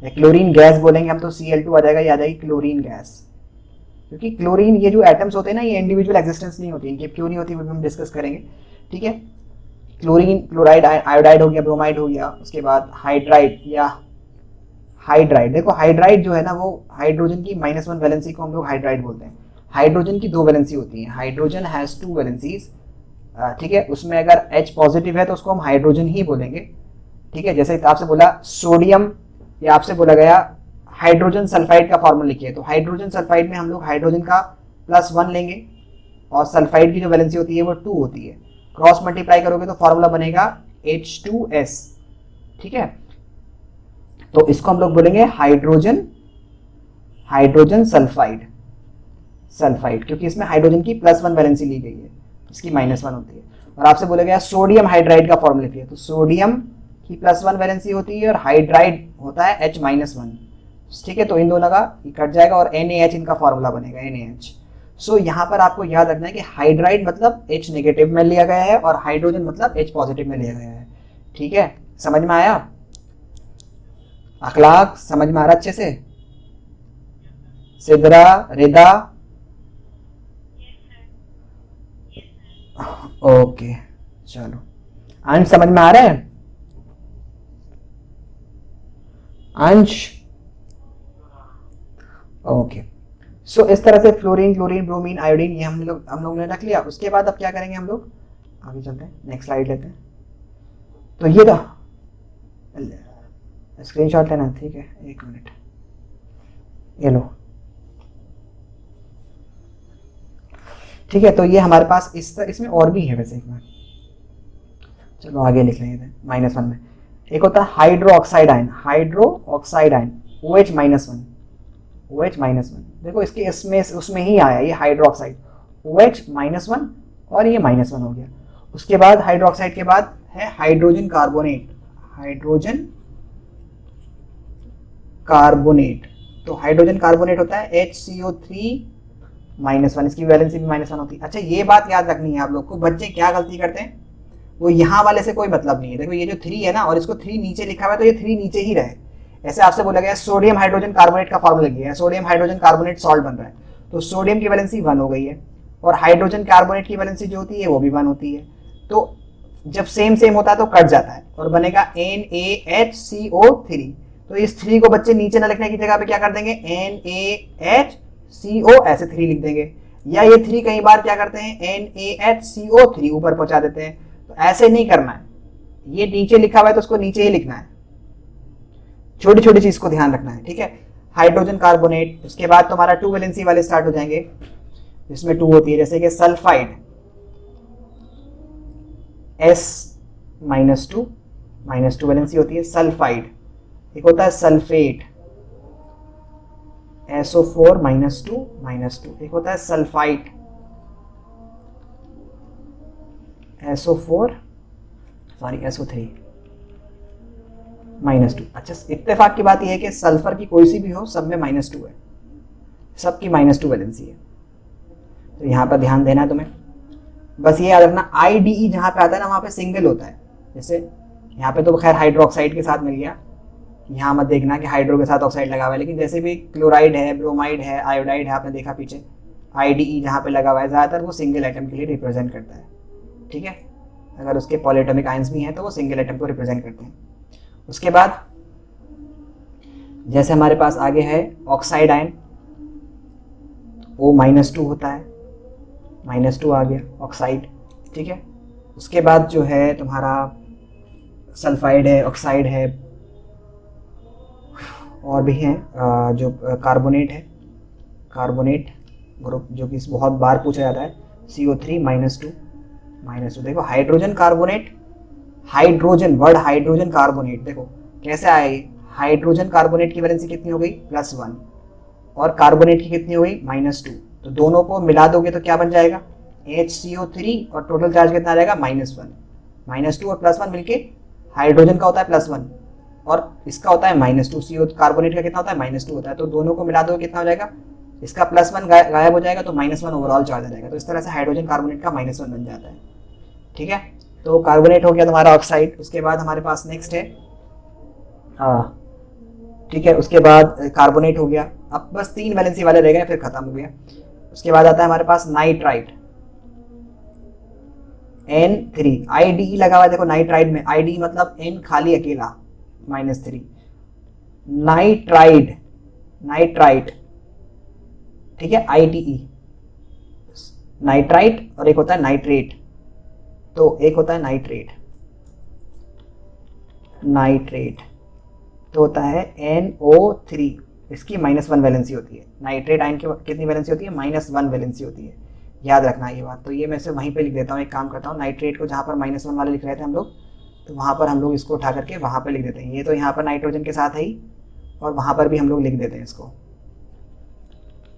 A: या क्लोरीन गैस बोलेंगे हम तो Cl2 आ जाएगा, ये आ जाएगी क्लोरीन गैस। क्योंकि क्लोरीन ये जो एटम्स होते हैं ना, ये इंडिविजुअल एग्जिस्टेंस नहीं होती, इनकी क्यों नहीं होती वो भी हम डिस्कस करेंगे, ठीक है। क्लोरीन, क्लोराइड, आयोडाइड हो गया, ब्रोमाइड हो गया। उसके बाद हाइड्राइड या हाइड्राइड, देखो हाइड्राइड जो है ना वो हाइड्रोजन की -1 वैलेंसी को हम लोग हाइड्राइड बोलते हैं। हाइड्रोजन की 2 वैलेंसी होती है, हाइड्रोजन हैज 2 वैलेंसीज, ठीक है। उसमें अगर H पॉजिटिव है तो उसको हम हाइड्रोजन ही बोलेंगे, ठीक है। जैसे आपसे बोला सोडियम, या आपसे बोला गया हाइड्रोजन सल्फाइड का फॉर्मूला लिखिए, तो हाइड्रोजन सल्फाइड में हम लोग हाइड्रोजन का +1 लेंगे, और सल्फाइड की जो वैलेंसी होती है वो 2 होती है। क्रॉस मल्टीप्लाई करोगे तो फॉर्मूला बनेगा H2S, ठीक है। तो इसको हम लोग बोलेंगे हाइड्रोजन, हाइड्रोजन सल्फाइड, सल्फाइड, क्योंकि इसमें हाइड्रोजन की +1 वैलेंसी ली गई है, इसकी -1 होती है। और आपसे बोला गया सोडियम हाइड्राइड का फॉर्मूला लिखिए, तो सोडियम की +1 वैलेंसी होती है और हाइड्राइड होता है H-1, ठीक है। तो इन दोनों का कट जाएगा और NaH इनका फॉर्मूला बनेगा, NaH। सो यहाँ पर आपको याद रखना है कि हाइड्राइड मतलब H नेगेटिव में लिया गया है और हाइड्रोजन मतलब H पॉजिटिव में लिया गया है, ठीक है। समझ में आया, अखलाक समझ में आ रहा अच्छे से, सिद्रा, रिदा, ओके चलो। अंश समझ में आ रहा है, अंश, ओके। सो इस तरह से फ्लोरीन, क्लोरीन, ब्रोमीन, आयोडीन ये हम लोग ने रख लिया। उसके बाद अब क्या करेंगे, हम लोग आगे चलते हैं, नेक्स्ट स्लाइड लेते हैं। तो ये था, स्क्रीनशॉट लेना, ठीक है, 1 मिनट, ये लो, ठीक है। तो ये हमारे पास इसमें और भी है वैसे, एक बार चलो आगे लिख लेंगे -1 में। एक होता है hydro oxide ion, hydro oxide ion OH-1, OH-1, देखो इसके इसमें उसमें ही आया ये हाइड्रो ऑक्साइड OH-1, और ये -1 हो गया। उसके बाद हाइड्रो ऑक्साइड के बाद है हाइड्रोजन कार्बोनेट, हाइड्रोजन कार्बोनेट। तो हाइड्रोजन कार्बोनेट होता है HCO3-1, इसकी वैलेंसी भी -1 होती है। अच्छा ये बात याद रखनी है आप लोग को, बच्चे क्या गलती करते हैं, वो यहाँ वाले से कोई मतलब नहीं है। देखो ये जो 3 है ना, और इसको 3 नीचे लिखा हुआ है तो ये 3 नीचे ही रहे। ऐसे आपसे बोला गया सोडियम हाइड्रोजन कार्बोनेट का फॉर्मूला लिया है, सोडियम हाइड्रोजन कार्बोनेट सॉल्ट बन रहा है, तो सोडियम की वैलेंसी 1 हो गई है, और हाइड्रोजन कार्बोनेट की वैलेंसी जो होती है वो भी 1 होती है। तो जब सेम सेम होता है तो कट जाता है और बनेगा NaHCO3। तो इस 3 को बच्चे नीचे न लिखने की जगह पे क्या कर देंगे, NaHCO ऐसे 3 लिख देंगे, या ये 3 कई बार क्या करते हैं NaHCO3 ऊपर पहुंचा देते हैं। तो ऐसे नहीं करना है, ये नीचे लिखा हुआ है तो उसको नीचे ही लिखना है, छोटी छोटी चीज को ध्यान रखना है, ठीक है। हाइड्रोजन कार्बोनेट, उसके बाद तुम्हारा 2 वैलेंसी वाले स्टार्ट हो जाएंगे जिसमें 2 होती है, जैसे कि सल्फाइड S-2, -2 वैलेंसी होती है सल्फाइड। एक होता है सल्फेट SO4 -2, एक होता है सल्फाइट SO4 सॉरी SO3 -2। अच्छा, इत्तेफाक की बात यह है कि सल्फर की कोई सी भी हो, सब में -2 है, सबकी -2 वैलेंसी है। तो यहाँ पर ध्यान देना है तुम्हें, बस ये याद रखना IDE जहाँ पे आता है ना वहाँ पे सिंगल होता है। जैसे यहाँ पे तो खैर हाइड्रोक्साइड के साथ मिल गया, यहाँ मत देखना कि हाइड्रो के साथ ऑक्साइड लगा हुआ है, लेकिन जैसे भी क्लोराइड है, ब्रोमाइड है, आयोडाइड है, आपने देखा पीछे IDE जहाँ पे लगा हुआ है ज़्यादातर वो सिंगल एटम के लिए रिप्रेजेंट करता है। ठीक है, अगर उसके पॉलीएटॉमिक आयंस भी हैं तो वो सिंगल एटम को रिप्रेजेंट करते हैं। उसके बाद जैसे हमारे पास आगे है ऑक्साइड आयन, O -2 होता है, -2 आ गया ऑक्साइड। ठीक है, उसके बाद जो है तुम्हारा सल्फाइड है, ऑक्साइड है, और भी हैं जो कार्बोनेट है, कार्बोनेट ग्रुप जो कि बहुत बार पूछा जाता है, CO3 -2। देखो hydrogen carbonate, hydrogen word hydrogen carbonate देखो कैसे आए, हाइड्रोजन कार्बोनेट की वैलेंसी कितनी हो गई +1 और कार्बोनेट की कितनी हो गई -2। तो दोनों को मिला दोगे तो क्या बन जाएगा HCO3 और टोटल चार्ज कितना आ जाएगा -1। -2 और +1 मिलके हाइड्रोजन का होता है +1 और इसका होता है -2। CO कार्बोनेट का कितना होता है -2 होता है। तो दोनों को मिला दो कितना हो जाएगा, इसका +1 गायब हो जाएगा तो -1 ओवरऑल चार्ज आ जाएगा। तो इस तरह से हाइड्रोजन कार्बोनेट का -1 बन जाता है। ठीक है, तो कार्बोनेट हो गया तुम्हारा ऑक्साइड। उसके बाद हमारे पास नेक्स्ट है ठीक है, उसके बाद कार्बोनेट हो गया। अब बस 3 वैलेंसी वाले रह गए फिर खत्म हो गया। उसके बाद आता है हमारे पास नाइट्राइट N3, IDE लगा हुआ है देखो नाइट्राइड में, IDE मतलब N खाली अकेला -3। नाइट्राइड, नाइट्राइट, ठीक है ITE, नाइट्राइट और एक होता है नाइट्रेट। तो एक होता है नाइट्रेट, नाइट्रेट तो होता है NO3, इसकी -1 वैलेंसी होती है। नाइट्रेट आयन की कितनी वैलेंसी होती है -1 वैलेंसी होती है, याद रखना ये बात। तो ये मैं सिर्फ वहीं पे लिख देता हूँ, एक काम करता हूँ नाइट्रेट को जहाँ पर -1 वाले लिख रहे थे हम लोग, तो वहाँ पर हम लोग इसको उठा करके वहाँ पर लिख देते हैं। ये तो यहाँ पर नाइट्रोजन के साथ है ही और वहाँ पर भी हम लोग लिख देते हैं इसको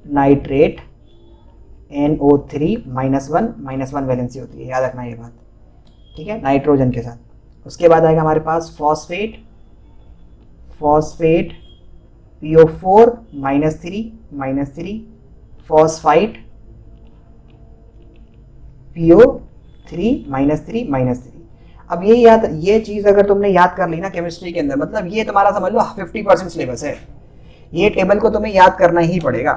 A: नाइट्रेट NO3 -1 वैलेंसी होती है, याद रखना ये बात। ठीक है, नाइट्रोजन के साथ। उसके बाद आएगा हमारे पास phosphate, phosphate PO4 -3, phosphite PO3 -3। अब ये याद, ये चीज अगर तुमने याद कर ली ना केमिस्ट्री के अंदर, मतलब ये तुम्हारा समझ लो 50% सिलेबस है। ये टेबल को तुम्हें याद करना ही पड़ेगा।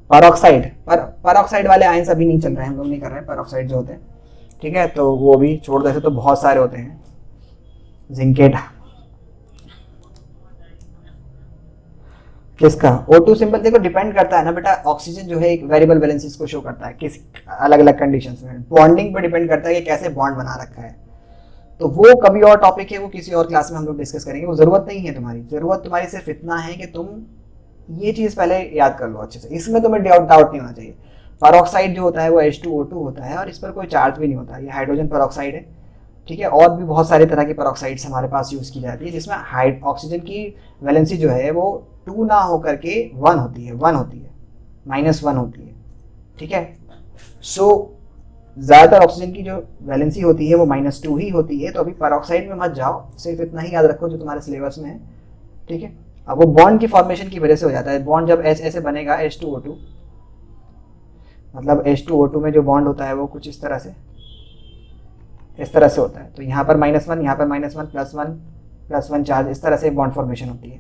A: परऑक्साइड, परऑक्साइड वाले आयंस अभी नहीं चल रहे हैं, हम लोग नहीं कर रहे हैं परऑक्साइड जो होते हैं। ठीक है, तो वो भी छोड़ दो, ऐसे तो बहुत सारे होते हैं। जिंकेट किसका O2 सिंबल देखो डिपेंड करता है ना बेटा, ऑक्सीजन जो है एक वेरिएबल वैलेंसीज को शो करता है किस अलग अलग कंडीशंस में, बॉन्डिंग पे डिपेंड करता है कि कैसे बॉन्ड बना रखा है। तो वो कभी और टॉपिक है, वो किसी और क्लास में हम लोग डिस्कस करेंगे, वो जरूरत नहीं है तुम्हारी। जरूरत तुम्हारी सिर्फ इतना है कि तुम ये चीज पहले याद कर लो अच्छे से, इसमें तुम्हें डाउट नहीं होना चाहिए। परऑक्साइड जो होता है वो H2O2 होता है और इस पर कोई चार्ज भी नहीं होता, ये हाइड्रोजन परऑक्साइड है। ठीक है, और भी बहुत सारे तरह की परऑक्साइड्स हमारे पास यूज की जाती है जिसमें ऑक्सीजन की वैलेंसी जो है वो 2 ना होकर के 1 होती है, -1 होती है। ठीक है, सो ज्यादातर ऑक्सीजन की जो वैलेंसी होती है वो -2 ही होती है। तो अभी परऑक्साइड में मत जाओ, सिर्फ इतना ही याद रखो जो तुम्हारे सिलेबस में है। ठीक है, अब वो बॉन्ड की फॉर्मेशन की वजह से हो जाता है। बॉन्ड जब ऐसे बनेगा H2O2, मतलब H2O2 में जो बॉन्ड होता है वो कुछ इस तरह से होता है। तो यहाँ पर -1, यहाँ पर -1 +1 चार्ज, इस तरह से बॉन्ड फॉर्मेशन होती है।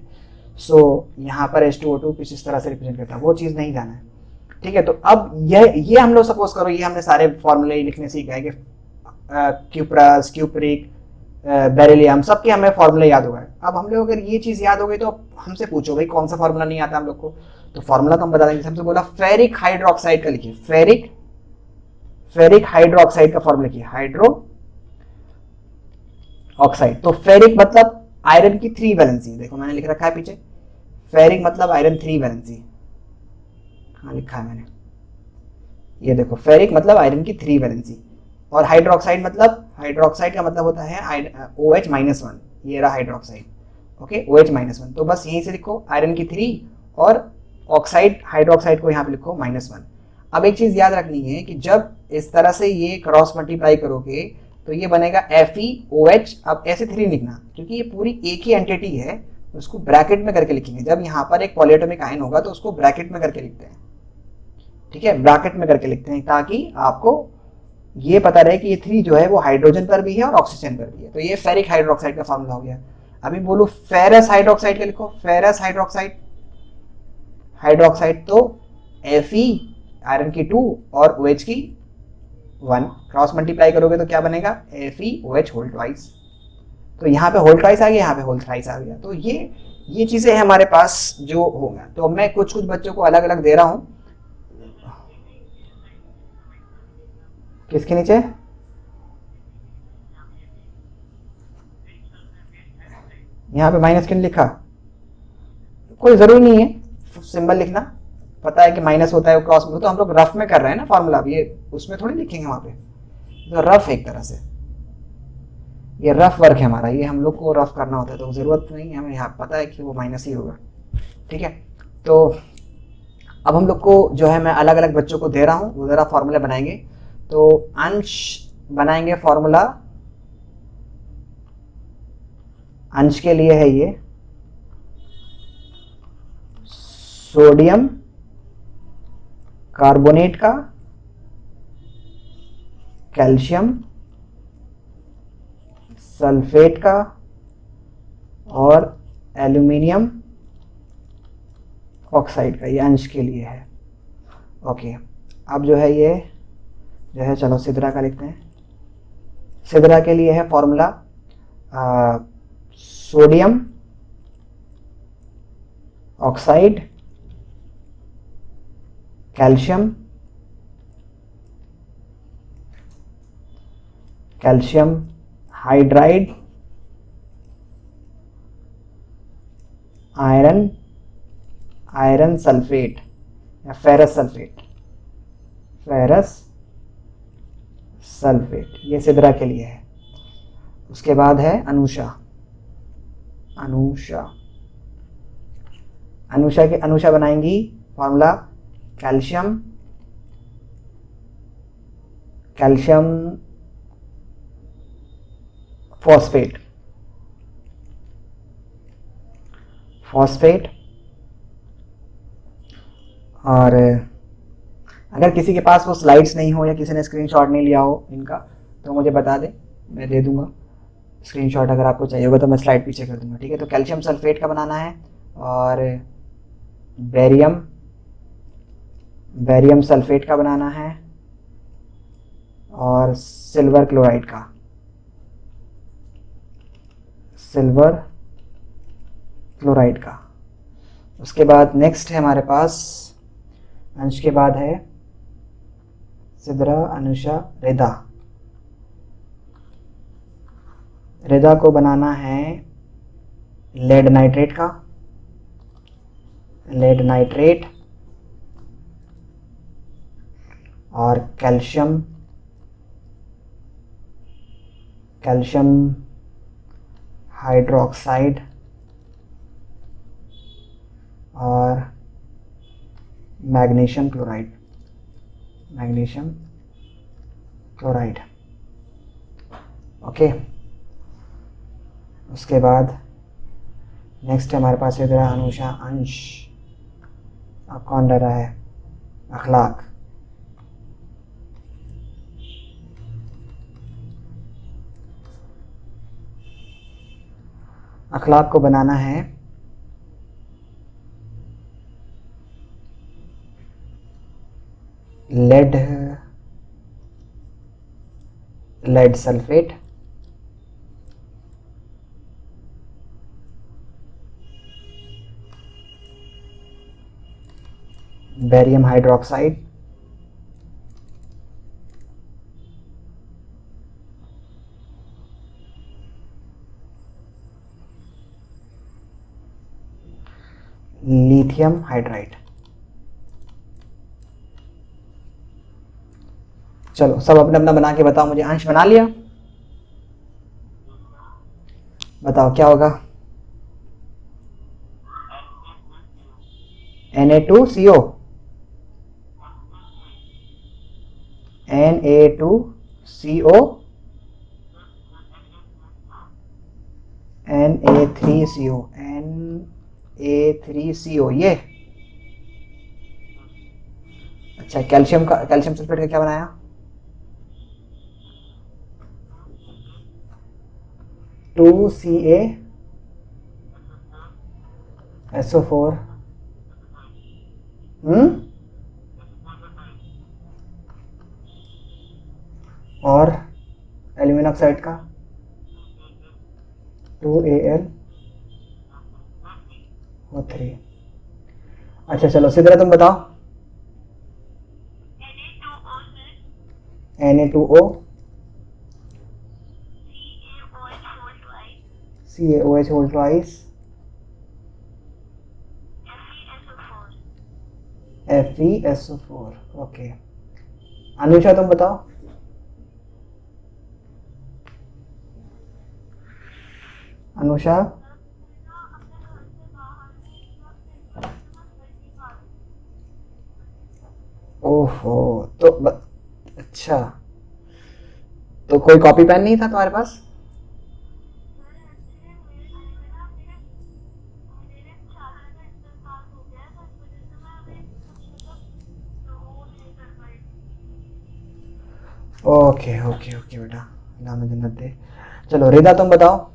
A: सो यहाँ पर H2O2 कुछ इस तरह से रिप्रेजेंट करता है, वो चीज़ नहीं जाना है। ठीक है, तो अब ये हम लोग सपोज करो ये हमने सारे फॉर्मूले लिखने सीख गए कि क्यूप्रस, क्यूप्रिक, बेरिलियम, सबके हमें फॉर्मूले याद हो गए। अब हम लोग अगर ये चीज़ याद हो गई तो हमसे पूछो भाई कौन सा फॉर्मूला नहीं आता हम लोग को, तो फॉर्मूला तो हम बता देंगे। हमसे बोला फेरिक हाइड्रोक्साइड का लिखिए, फेरिक हाइड्रोक्साइड का फॉर्मूला लिखिए, हाइड्रो ऑक्साइड। तो फेरिक मतलब आयरन की 3 वैलेंसी, देखो मैंने लिख रखा है पीछे, फेरिक मतलब आयरन 3 वैलेंसी, हाँ लिखा है मैंने, ये देखो फेरिक मतलब आयरन की 3 वैलेंसी। और हाइड्रोक्साइड मतलब, हाइड्रोक्साइड का मतलब होता है OH -1, ये रहा हाइड्रोक्साइड। ओके, OH -1, तो बस यहीं से लिखो आयरन की 3 और ऑक्साइड हाइड्रोक्साइड को यहाँ पे लिखो -1। अब एक चीज याद रखनी है कि जब इस तरह से ये क्रॉस मल्टीप्लाई करोगे तो ये बनेगा FeOH। अब ऐसे 3 लिखना, क्योंकि ये पूरी एक ही एंटिटी है, उसको ब्रैकेट में करके लिखेंगे। जब यहाँ पर एक पॉलीएटॉमिक आयन होगा तो उसको ब्रैकेट में करके लिखते हैं, ठीक है, ब्रैकेट में करके लिखते हैं, ताकि आपको ये पता रहे कि ये 3 जो है वो हाइड्रोजन पर भी है और ऑक्सीजन पर भी है। तो ये फेरिक हाइड्रोक्साइड का फॉर्मूला हो गया। अभी बोलो फेरस हाइड्रोक्साइड का लिखो, फेरस हाइड्रोक्साइड। हाइड्रोक्साइड तो Fe आयरन की 2 और OH की 1, क्रॉस मल्टीप्लाई करोगे तो क्या बनेगा FeOH होल ट्वाइस। तो यहाँ पे होल ट्वाइस आ गया, यहाँ पे होल थ्राइस आ गया। तो ये चीजें हैं हमारे पास जो होगा। तो मैं कुछ बच्चों को अलग अलग दे रहा हूँ। किसके नीचे? यहाँ पे माइनस क्यों लिखा? कोई जरूरी नहीं है सिंबल लिखना, पता है कि माइनस होता है क्रॉस में, तो हम लोग रफ में कर रहे हैं ना फॉर्मूला, अब ये उसमें थोड़ी लिखेंगे वहां पे। तो रफ एक तरह से ये रफ वर्क है हमारा, ये हम लोग को रफ करना होता है, तो जरूरत नहीं है, हमें यहाँ पता है कि वो माइनस ही होगा, ठीक है। तो अब हम लोग को जो है मैं अलग अलग बच्चों को दे रहा हूँ, वो जरा फॉर्मूला बनाएंगे। तो अंश बनाएंगे फॉर्मूला, अंश के लिए है ये सोडियम कार्बोनेट का, कैल्शियम सल्फेट का और एल्यूमिनियम ऑक्साइड का, ये अंश के लिए है। ओके, अब जो है ये जो है, चलो सिद्रा का लिखते हैं। सिद्रा के लिए है formula sodium oxide, calcium hydride, iron sulphate या फेरस सल्फेट, ये सिद्रा के लिए है। उसके बाद है अनुषा बनाएंगी फॉर्मूला कैल्शियम फॉस्फेट और अगर किसी के पास वो स्लाइड्स नहीं हो या किसी ने स्क्रीनशॉट नहीं लिया हो इनका, तो मुझे बता दे, मैं दे दूंगा स्क्रीनशॉट। अगर आपको चाहिए होगा तो मैं स्लाइड पीछे कर दूंगा, ठीक है। तो कैल्शियम सल्फेट का बनाना है और बैरियम सल्फेट का बनाना है और सिल्वर क्लोराइड का। उसके बाद नेक्स्ट है हमारे पास अंश के बाद है सिद्रा, अनुषा, रेदा को बनाना है लेड नाइट्रेट और कैल्शियम हाइड्रोक्साइड और मैग्नीशियम क्लोराइड। ओके, उसके बाद नेक्स्ट हमारे पास इधर अनुषा अंश। अब कौन रह रहा है? अखलाक को बनाना है lead sulphate, barium hydroxide, lithium hydride. चलो सब अपना अपना बना के बताओ मुझे। अंश बना लिया? बताओ क्या होगा? Na2CO Na2CO Na3CO Na3CO ये। अच्छा, कैल्शियम सल्फेट का क्या बनाया? CaSO4 और एल्यूमिनियम ऑक्साइड का 2AlO3। अच्छा चलो सीधे तुम बताओ। Na2O CaOH whole twice FeSO4। Okay, Anusha तुम बताओ। अनुषा ओहो, तो अच्छा, तो कोई कॉपी पेन नहीं था तुम्हारे पास? ओके ओके ओके बेटा, नाम जन्नत दे। चलो रिदा तुम बताओ।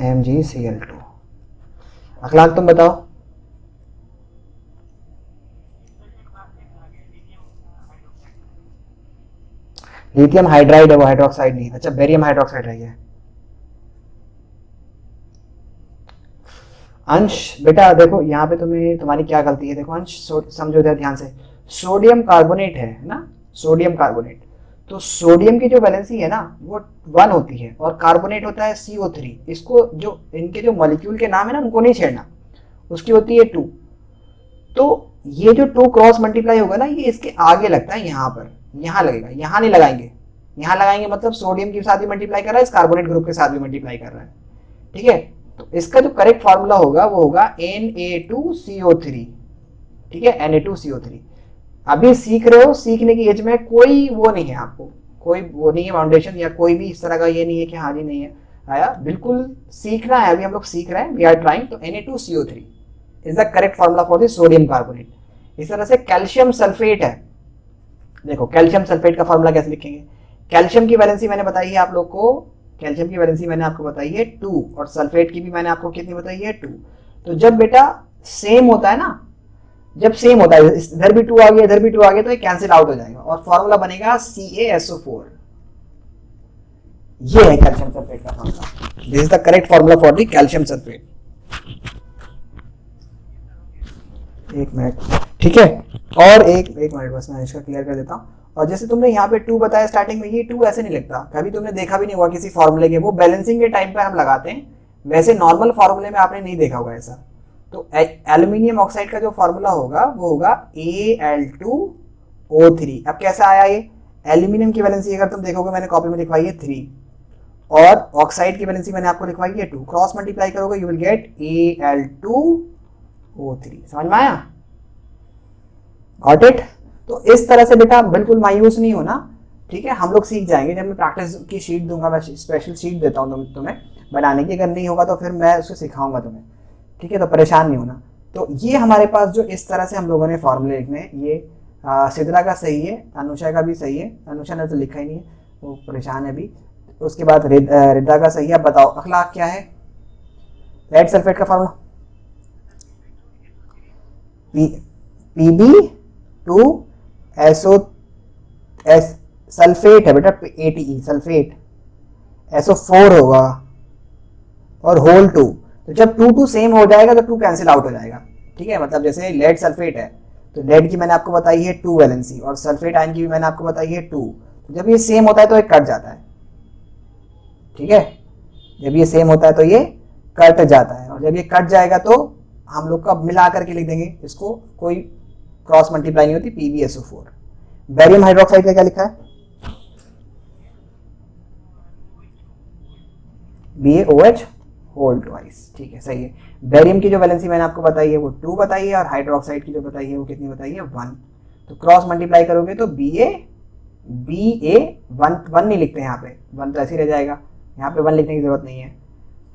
A: MgCl2। अखलाक तुम बताओ। लिथियम हाइड्राइड है वो, हाइड्रोक्साइड नहीं। अच्छा, बेरियम हाइड्रोक्साइड है ये। अंश बेटा देखो यहाँ पे तुम्हारी क्या गलती है, देखो अंश समझो ध्यान से। सोडियम कार्बोनेट है ना, सोडियम कार्बोनेट। तो सोडियम की जो वैलेंसी है ना वो 1 होती है और कार्बोनेट होता है CO3। इसको जो इनके जो मॉलिक्यूल के नाम है ना उनको नहीं छेड़ना, उसकी होती है 2। तो ये जो 2 क्रॉस मल्टीप्लाई होगा ना, ये इसके आगे लगता है, यहाँ पर, यहाँ लगेगा, यहाँ नहीं लगाएंगे। यहाँ लगाएंगे मतलब सोडियम के साथ भी मल्टीप्लाई कर रहा है, इस कार्बोनेट ग्रुप के साथ भी मल्टीप्लाई कर रहा है। ठीक है, तो इसका जो करेक्ट फॉर्मूला होगा वो होगा Na2CO3। ठीक है, Na2CO3। अभी सीख रहे हो, सीखने की एज में कोई वो नहीं है आपको, कोई वो नहीं है फाउंडेशन या कोई भी इस तरह का ये नहीं है कि हाँ जी नहीं है आया, बिल्कुल सीखना है। अभी हम लोग सीख रहे हैं, वी आर ट्राइंग। तो Na2CO3 is the correct formula for the sodium carbonate. इस तरह से कैल्शियम सल्फेट है, देखो कैल्शियम सल्फेट का फॉर्मूला कैसे लिखेंगे। कैल्शियम की वैलेंसी मैंने बताई है आप लोग को, कैल्शियम की वैलेंसी मैंने आपको बताई है 2 और सल्फेट की भी मैंने आपको कितनी बताई है 2। तो जब बेटा सेम होता है ना, जब सेम होता है, इधर भी 2 आ गया इधर भी 2 आ गया, तो ये कैंसिल आउट हो जाएगा और फॉर्मूला बनेगा CaSO4। ये है कैल्शियम सल्फेट का formula. This is the correct formula for the calcium sulphate. एक मिनट, ठीक है, और एक मिनट बस मैं इसका क्लियर कर देता हूँ। और जैसे तुमने यहाँ पे 2 बताया स्टार्टिंग में, ये 2 ऐसे नहीं लगता, कभी तुमने देखा भी नहीं होगा किसी फॉर्मूले के, वो बैलेंसिंग के टाइम पे हम लगाते हैं, वैसे नॉर्मल फॉर्मूले में आपने नहीं देखा होगा ऐसा। तो एल्यूमिनियम ऑक्साइड का जो फॉर्मूला होगा वो होगा Al2O3। अब कैसा आया ये, एल्यूमिनियम की वैलेंसी अगर तुम देखोगे मैंने कॉपी में लिखवाई है 3 और ऑक्साइड की वैलेंसी मैंने आपको लिखवाई है 2, क्रॉस मल्टीप्लाई करोगे यू विल गेट Al2O3। समझ में आया, गॉट इट। तो इस तरह से बेटा बिल्कुल मायूस नहीं होना, ठीक है, हम लोग सीख जाएंगे। जब मैं प्रैक्टिस की शीट दूंगा, मैं स्पेशल शीट देता हूँ तुम्हें बनाने की, अगर नहीं होगा तो फिर मैं उसको सिखाऊंगा तुम्हें, ठीक है, तो परेशान नहीं होना। तो ये हमारे पास जो इस तरह से हम लोगों ने फॉर्मूले लिखने हैं, ये सिद्रा का सही है, अनुषा का भी सही है, अनुषा ने तो लिखा ही नहीं है, वो परेशान है अभी। उसके बाद रिदा का सही है। बताओ अखलाक क्या है, लेड सल्फेट का फॉर्मूला Pb2SO सल्फेट है बेटा, ATE सल्फेट, SO4 होगा और होल 2। तो जब 2 सेम हो जाएगा तो 2 कैंसिल आउट हो जाएगा, ठीक है। मतलब जैसे लेड सल्फेट है तो लेड की मैंने आपको बताई है 2 वैलेंसी और सल्फेट आयन की भी मैंने आपको बताई है 2। तो जब ये सेम होता है तो ये कट जाता है, ठीक है, जब ये सेम होता है तो ये कट जाता है, और जब ये कट जाएगा तो हम लोग का मिला करके लिख देंगे इसको, कोई क्रॉस मल्टीप्लाई नहीं होती, PbSO4। बेरियम हाइड्रोक्साइड का क्या लिखा है? BaOH होल ट्वाइस, ठीक है, सही है। बेरियम की जो वैलेंसी मैंने आपको बताई है वो 2 बताई है, और हाइड्रोक्साइड की जो बताई है वो कितनी बताई है? 1। तो क्रॉस मल्टीप्लाई करोगे तो BA 1 नहीं लिखते यहाँ पे, 1 तो ऐसे ही रह जाएगा, यहाँ पे 1 लिखने की जरूरत नहीं है।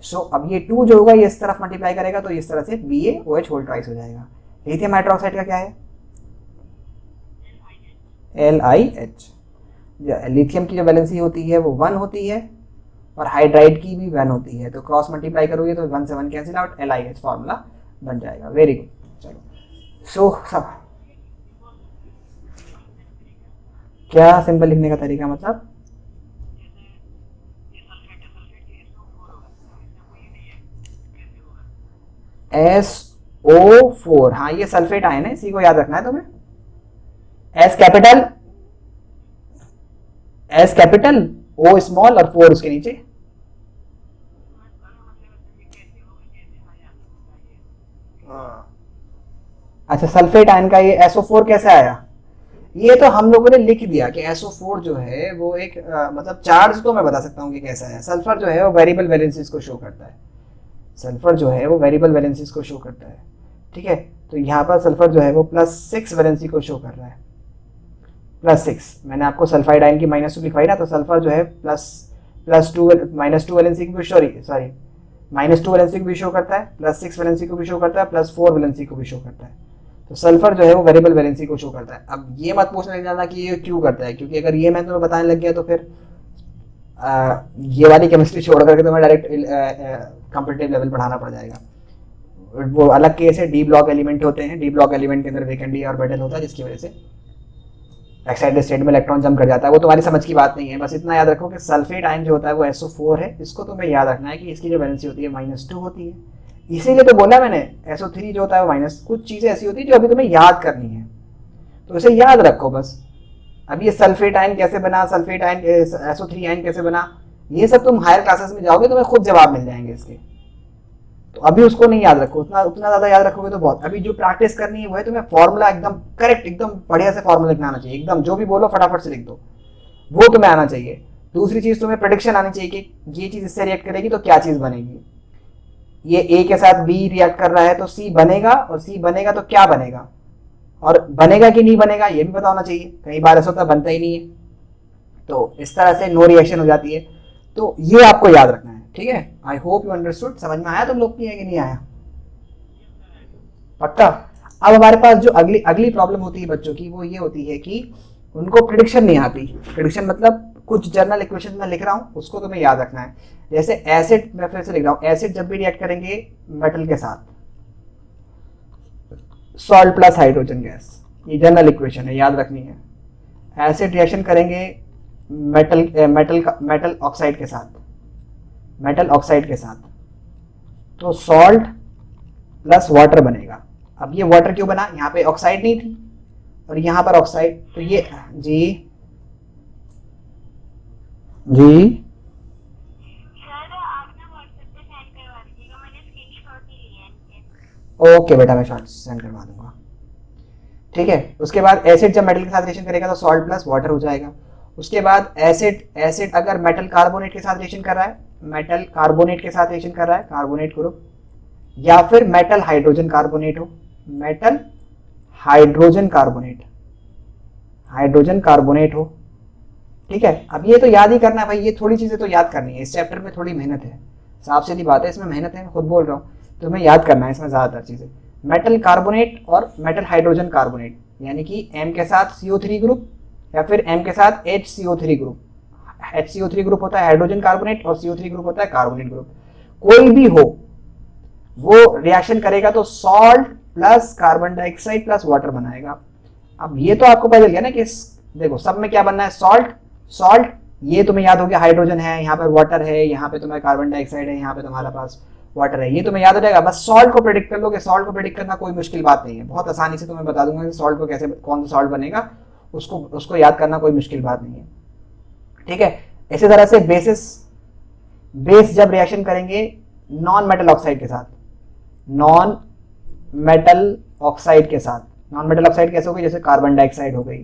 A: सो अब ये 2 जो होगा ये इस तरफ मल्टीप्लाई करेगा तो इस तरह से BaOH होल ट्वाइस हो जाएगा। लिथियम हाइड्रोक्साइड का क्या है? LiH। लिथियम की जो वैलेंसी होती है वो 1 होती है, और हाइड्राइड की भी 1 होती है, तो क्रॉस मल्टीप्लाई करोगे तो 1 से 1 कैंसिल आउट, LiH फॉर्मूला बन जाएगा। Very good. चलो सो सब क्या सिंपल लिखने का तरीका, मतलब SO4, हाँ ये सल्फेट आयन है, इसी को याद रखना है तुम्हें। एस कैपिटल O स्मॉल और 4 उसके नीचे। अच्छा, सल्फेट आयन का ये SO4 कैसे आया? ये तो हम लोगों ने लिख दिया कि SO4 जो है वो एक मतलब चार्ज, तो मैं बता सकता हूँ कि कैसा है। सल्फर जो है वो वेरिएबल वैलेंसीज को शो करता है, सल्फर जो है वो वेरिएबल वैलेंसीज को शो करता है, ठीक है। तो यहाँ पर सल्फर जो है वो +6 वैलेंसी को शो कर रहा है, +6। मैंने आपको सल्फाइड आयन की -2 लिखवाई ना, तो सल्फर जो है +2 -2 वैलेंसी को भी सॉरी -2 वैलेंसी को भी शो करता है, +6 वैलेंसी को भी शो करता है, +4 वैलेंसी को भी शो करता है। तो सल्फर जो है वो वेरिएबल वैलेंसी को शो करता है। अब ये मत पूछने लग जाना कि ये क्यों करता है, क्योंकि अगर ये मैं तुम्हें बताने लग गया तो फिर ये वाली केमिस्ट्री छोड़ करके तुम्हें डायरेक्ट कॉम्पिटिटिव लेवल बढ़ाना पड़ जाएगा। वो अलग केस है, डी ब्लॉक एलिमेंट होते हैं, डी ब्लॉक एलिमेंट के अंदर वेकेंट डी ऑर्बिटल होता है, जिसकी वजह से एक्साइटेड स्टेट में इलेक्ट्रॉन जंप कर जाता है। वो तुम्हारी समझ की बात नहीं है, बस इतना याद रखो कि सल्फेट आयन जो होता है वो SO4 है। इसको तुम्हें याद रखना है कि इसकी जो वैलेंसी होती है -2 होती है, इसीलिए तो बोला मैंने SO3 जो होता है वो माइनस, कुछ चीजें ऐसी होती है जो अभी तुम्हें याद करनी है, तो इसे याद रखो बस। अब ये सल्फेट आयन कैसे बना, सल्फेट आयन SO3 आयन कैसे बना, ये सब तुम हायर क्लासेस में जाओगे तुम्हें खुद जवाब मिल जाएंगे इसके, तो अभी उसको नहीं याद रखो, उतना ज्यादा याद रखोगे तो बहुत। अभी जो प्रैक्टिस करनी है वो है तुम्हें फॉर्मूला एकदम करेक्ट, एकदम बढ़िया से फॉर्मूला लिखना आना चाहिए, एकदम जो भी बोलो फटाफट से लिख दो, वो तुम्हें आना चाहिए। दूसरी चीज तुम्हें प्रेडिक्शन आनी चाहिए कि ये चीज इससे रिएक्ट करेगी तो क्या चीज बनेगी। ये A के साथ B रिएक्ट कर रहा है तो C बनेगा, और C बनेगा तो क्या बनेगा, और बनेगा कि नहीं बनेगा ये भी पता होना चाहिए। कई बार ऐसा होता है बनता ही नहीं है, तो इस तरह से नो रिएक्शन हो जाती है। तो ये आपको याद रखना है, ठीक है। I hope you understood. समझ में आया तुम लोग की है कि नहीं आया? पक्का। अब हमारे पास जो अगली प्रॉब्लम होती है बच्चों की, वो ये होती है कि उनको प्रिडिक्शन नहीं आती। प्रिडिक्शन मतलब कुछ जर्नल इक्वेशन में लिख रहा हूं, उसको तुम्हें याद रखना है। जैसे एसिड, मैं फिर से लिख रहा हूं, एसिड जब भी रिएक्ट करेंगे मेटल के साथ, सॉल्ट प्लस हाइड्रोजन गैस, ये जनरल इक्वेशन है, याद रखनी है। एसिड रिएक्शन करेंगे मेटल ऑक्साइड के साथ, तो सॉल्ट प्लस वाटर बनेगा। अब ये वाटर क्यों बना, यहाँ पे ऑक्साइड नहीं थी और यहाँ पर ऑक्साइड, तो ये जी ओके बेटा, मैं शॉर्ट सेंड करवा दूंगा, ठीक है। उसके बाद एसिड जब मेटल के साथ रिएक्शन करेगा तो सॉल्ट प्लस वाटर हो जाएगा। उसके बाद एसिड अगर मेटल कार्बोनेट के साथ रिएक्शन कर रहा है, कार्बोनेट ग्रुप, या फिर मेटल हाइड्रोजन कार्बोनेट हो, ठीक है। अब ये तो याद ही करना है भाई, ये थोड़ी चीजें तो याद करनी है, इस चैप्टर में थोड़ी मेहनत है, साफ सीधी बात है, इसमें मेहनत है, मैं खुद बोल रहा हूँ, तुम्हें याद करना है इसमें ज्यादातर चीजें। मेटल कार्बोनेट और मेटल हाइड्रोजन कार्बोनेट, यानी कि M के साथ CO3 ग्रुप या फिर M के साथ HCO3 ग्रुप। HCO3 ग्रुप होता है हाइड्रोजन कार्बोनेट और CO3 ग्रुप होता है कार्बोनेट ग्रुप। कोई भी हो वो रिएक्शन करेगा तो salt plus carbon dioxide plus water बनाएगा। अब ये तो आपको पता चल गया ना कि देखो सब में क्या बनना है, सॉल्ट, ये तुम्हें याद हो गया, हाइड्रोजन है, यहाँ पर वाटर है, यहाँ पे तुम्हारा कार्बन डाइऑक्साइड है, यहाँ पे तुम्हारा पास वाटर है, ये तुम्हें याद हो जाएगा। बस सॉल्ट को प्रेडिक्ट कर लोगे, सॉल्ट को प्रेडिक्ट करना कोई मुश्किल बात नहीं है, बहुत आसानी से तुम्हें बता दूंगा कि सॉल्ट को कैसे, कौन सा सॉल्ट बनेगा, उसको याद करना कोई मुश्किल बात नहीं है, ठीक है। इसी तरह से बेस जब रिएक्शन करेंगे नॉन मेटल ऑक्साइड कैसे हो गई, जैसे कार्बन डाइऑक्साइड हो गई,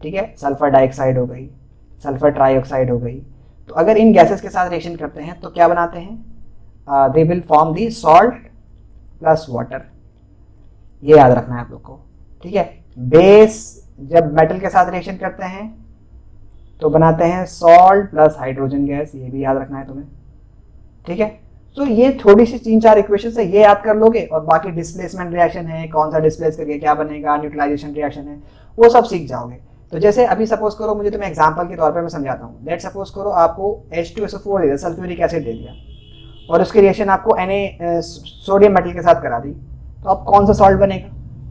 A: ठीक है, सल्फर डाइऑक्साइड हो गई, सल्फर ट्राइऑक्साइड हो गई। तो अगर इन गैसेस के साथ रिएक्शन करते हैं तो क्या बनाते हैं, they will form the salt plus water, ये याद रखना है आप लोग को, ठीक है। बेस जब मेटल के साथ रिएक्शन करते हैं तो बनाते हैं सॉल्ट प्लस हाइड्रोजन गैस, ये भी याद रखना है तुम्हें, ठीक है। तो ये थोड़ी सी 3-4 इक्वेशन है, ये याद कर लोगे, और बाकी डिस्प्लेसमेंट रिएक्शन है, कौन सा डिस्प्लेस करके क्या बनेगा, न्यूट्रलाइजेशन रिएक्शन है, वो सब सीख जाओगे। तो जैसे अभी सपोज करो, मुझे तुम्हें एग्जांपल के तौर पे मैं समझाता हूँ। लेट सपोज करो आपको H2SO4 दे दिया, सल्फ्यूरिक एसिड दे दिया, और उसकी रिएक्शन आपको सोडियम मेटल के साथ करा दी, तो अब कौन सा सॉल्ट बनेगा?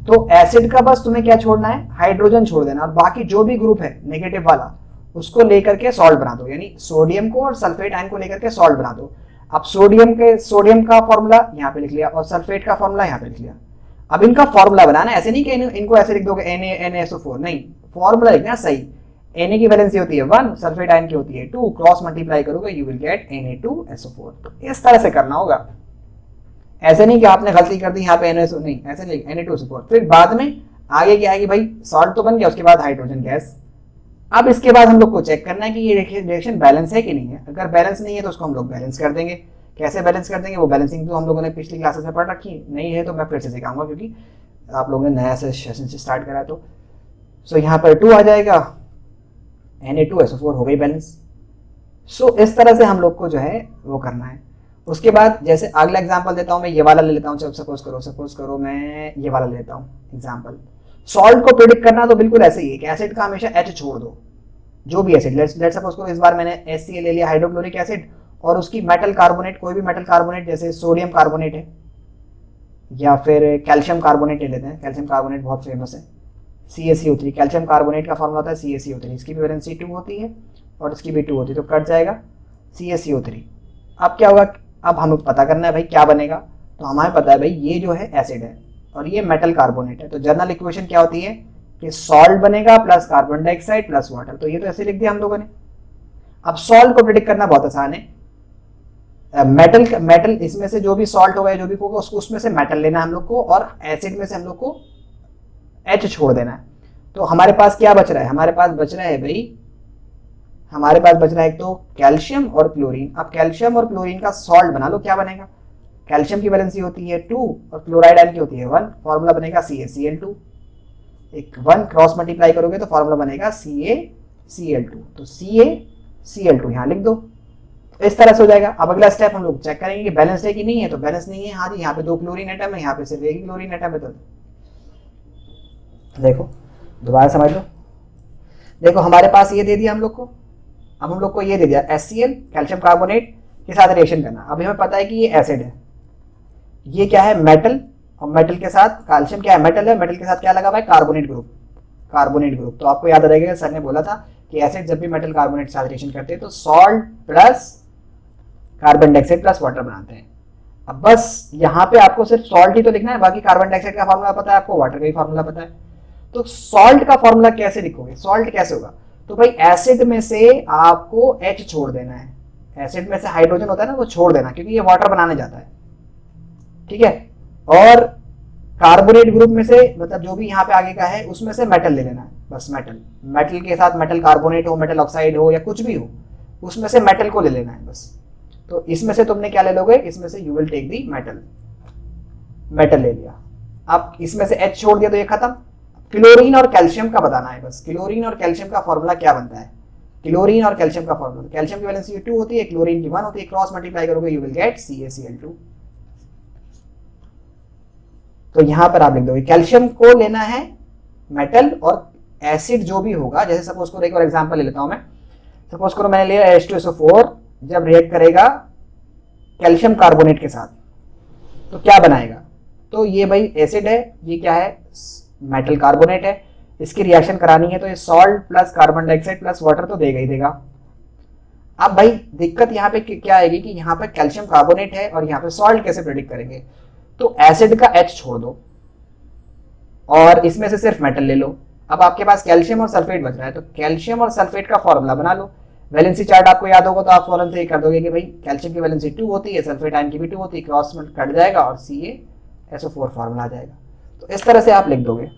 A: तो एसिड का बस तुम्हें क्या छोड़ना है, हाइड्रोजन छोड़ देना, और बाकी जो भी ग्रुप है नेगेटिव वाला उसको लेकर के सॉल्ट बना दो, यानी सोडियम को और सल्फेट आयन को लेकर के सॉल्ट बना दो। अब सोडियम का फॉर्मूला यहाँ पे लिख लिया और सल्फेट का फॉर्मूला यहाँ पे लिख लिया। अब इनका फॉर्मूला बनाना, ऐसे नहीं कि इनको ऐसे लिख दोगे NaSO4, नहीं, फॉर्मूला लिखना सही। Na की वैलेंसी होती है 1, सल्फेट आयन की होती है 2, क्रॉस मल्टीप्लाई करोगे यू विल गेट Na2SO4। तो इस तरह से करना होगा, ऐसे नहीं कि आपने गलती कर दी यहाँ पे NaSO, नहीं, ऐसे नहीं, Na2SO4। फिर बाद में आगे क्या है कि भाई सॉल्ट तो बन गया, उसके बाद हाइड्रोजन गैस। अब इसके बाद हम लोग को चेक करना है कि ये रिएक्शन बैलेंस है कि नहीं है। अगर बैलेंस नहीं है तो उसको हम लोग बैलेंस कर देंगे। कैसे बैलेंस कर देंगे, वो बैलेंसिंग तो हम लोगों ने पिछली क्लासेस में पढ़ रखी है, नहीं है तो मैं फिर से सिखाऊंगा, क्योंकि आप लोगों ने नया सेशन से स्टार्ट करा। तो सो यहाँ पर 2 आ जाएगा, Na2SO4 हो गई बैलेंस। सो इस तरह से हम लोग को जो है वो करना है। उसके बाद जैसे अगला एग्जाम्पल देता हूँ, मैं ये वाला ले लेता हूँ। सपोज करो मैं ये वाला ले लेता हूँ एग्जाम्पल। सॉल्ट को प्रिडिक्ट करना तो बिल्कुल ऐसे ही है कि एसिड का हमेशा H छोड़ दो, जो भी एसिड। लेट सपोज करो इस बार मैंने HCl ले लिया, हाइड्रोक्लोरिक एसिड, और उसकी मेटल कार्बोनेट, कोई भी मेटल कार्बोनेट, जैसे सोडियम कार्बोनेट है या फिर कैल्शियम कार्बोनेट ले लेते हैं। कैल्शियम कार्बोनेट बहुत फेमस है, CaCO3। कैल्शियम कार्बोनेट का फॉर्मूला होता है CaCO3, इसकी भी वैलेंसी 2 होती है और इसकी भी 2 होती है, तो कट जाएगा CaCO3। अब क्या होगा, अब हमें पता करना है भाई क्या बनेगा। तो हमें पता है भाई ये जो है एसिड है और ये मेटल कार्बोनेट है, तो जनरल इक्वेशन क्या होती है कि सॉल्ट बनेगा plus carbon dioxide plus water. तो ये तो ऐसे लिख दिया हम लोगों ने। अब सॉल्ट को प्रिडिक्ट करना बहुत आसान है। मेटल इसमें से जो भी सॉल्ट होगा, जो भी होगा, उसमें से मेटल लेना है हम लोग को, और एसिड में से हम लोग को H छोड़ देना है। तो हमारे पास क्या बच रहा है, हमारे पास बच रहा है भाई, हमारे पास बच रहा है एक तो कैल्शियम और क्लोरीन। अब कैल्शियम और क्लोरीन का सॉल्ट बना लो, क्या बनेगा? कैल्शियम की वैलेंसी होती है 2 और क्लोराइड आयन की होती है 1, फॉर्मूला बनेगा CaCl2। एक 1 क्रॉस मल्टीप्लाई करोगे तो फॉर्मूला बनेगा CaCl2। तो CaCl2 यहाँ लिख दो, इस तरह से हो जाएगा। अब अगला स्टेप हम लोग चेक करेंगे कि बैलेंस है कि नहीं है। तो बैलेंस नहीं है, हाँ जी, यहाँ पे 2 क्लोरीन एटम है, यहाँ पे सिर्फ एक क्लोरीन एटम है। तो देखो दोबारा समझ लो, देखो हमारे पास ये दे दिया हम लोग को, अब हम लोग को ये दे दिया HCl, कैल्शियम कार्बोनेट के साथ रिएक्शन करना। अभी हमें पता है कि ये एसिड है, ये क्या है, मेटल, और मेटल के साथ कैल्शियम क्या है, मेटल है, मेटल के साथ क्या लगा हुआ है, कार्बोनेट ग्रुप। तो आपको याद रहेगा सर ने बोला था कि एसिड जब भी मेटल कार्बोनेट के साथ रिएक्शन करते हैं तो salt plus carbon dioxide plus water बनाते हैं। अब बस यहाँ पे आपको सिर्फ सॉल्ट ही तो लिखना है, बाकी कार्बन डाइऑक्साइड का फॉर्मूला पता है आपको, वाटर का भी फॉर्मूला पता है। तो सॉल्ट का फॉर्मूला कैसे लिखोगे, सॉल्ट कैसे होगा? तो भाई एसिड में से आपको H छोड़ देना है, एसिड में से हाइड्रोजन होता है ना, वो छोड़ देना, क्योंकि ये वाटर बनाने जाता है, ठीक है। और कार्बोनेट ग्रुप में से, मतलब जो भी यहाँ पे आगे का है, उसमें से मेटल ले लेना है, बस मेटल के साथ मेटल कार्बोनेट हो, मेटल ऑक्साइड हो या कुछ भी हो, उसमें से मेटल को ले लेना है बस। तो इसमें से तुमने क्या ले लोगे, इसमें से you will take the metal ले लिया। अब इसमें से H छोड़ दिया तो ये खत्म। क्लोरीन और कैल्शियम का बताना है बस, क्लोरीन और कैल्शियम का फॉर्मूला क्या बनता है। क्लोरीन और कैल्शियम का फॉर्मूला, कैल्शियम की वैलेंसी 2 होती है, क्लोरीन की 1 होती है, क्रॉस मल्टीप्लाई करोगे यू विल गेट CaCl2। तो यहां पर आप लिख दोगे कैल्शियम को लेना है मेटल, और एसिड जो भी होगा, जैसे सपोज करो एक और एग्जांपल ले लेता हूं मैं। सपोज करो मैंने लिया H2SO4, जब रिएक्ट करेगा कैल्शियम कार्बोनेट के साथ तो क्या बनाएगा? तो ये भाई एसिड है, ये क्या है, मेटल कार्बोनेट है, इसकी रिएक्शन करानी है तो ये salt plus carbon dioxide plus water तो देगा ही देगा। अब भाई दिक्कत यहाँ पे क्या आएगी कि यहाँ पे कैल्शियम कार्बोनेट है और यहाँ पे सॉल्ट कैसे प्रेडिक्ट करेंगे? तो एसिड का H छोड़ दो और इसमें से सिर्फ मेटल ले लो। अब आपके पास कैल्शियम और सल्फेट बच रहा है, तो कैल्शियम और सल्फेट का फॉर्मूला बना लो। वैलेंसी चार्ट आपको याद होगा तो आप फौरन से कर दोगे कि भाई कैल्शियम की वैलेंसी 2 होती है, सल्फेट आयन की भी 2 होती है, क्रॉस में कट जाएगा और CaSO4 फॉर्मूला आ जाएगा। तो इस तरह से आप लिख दोगे।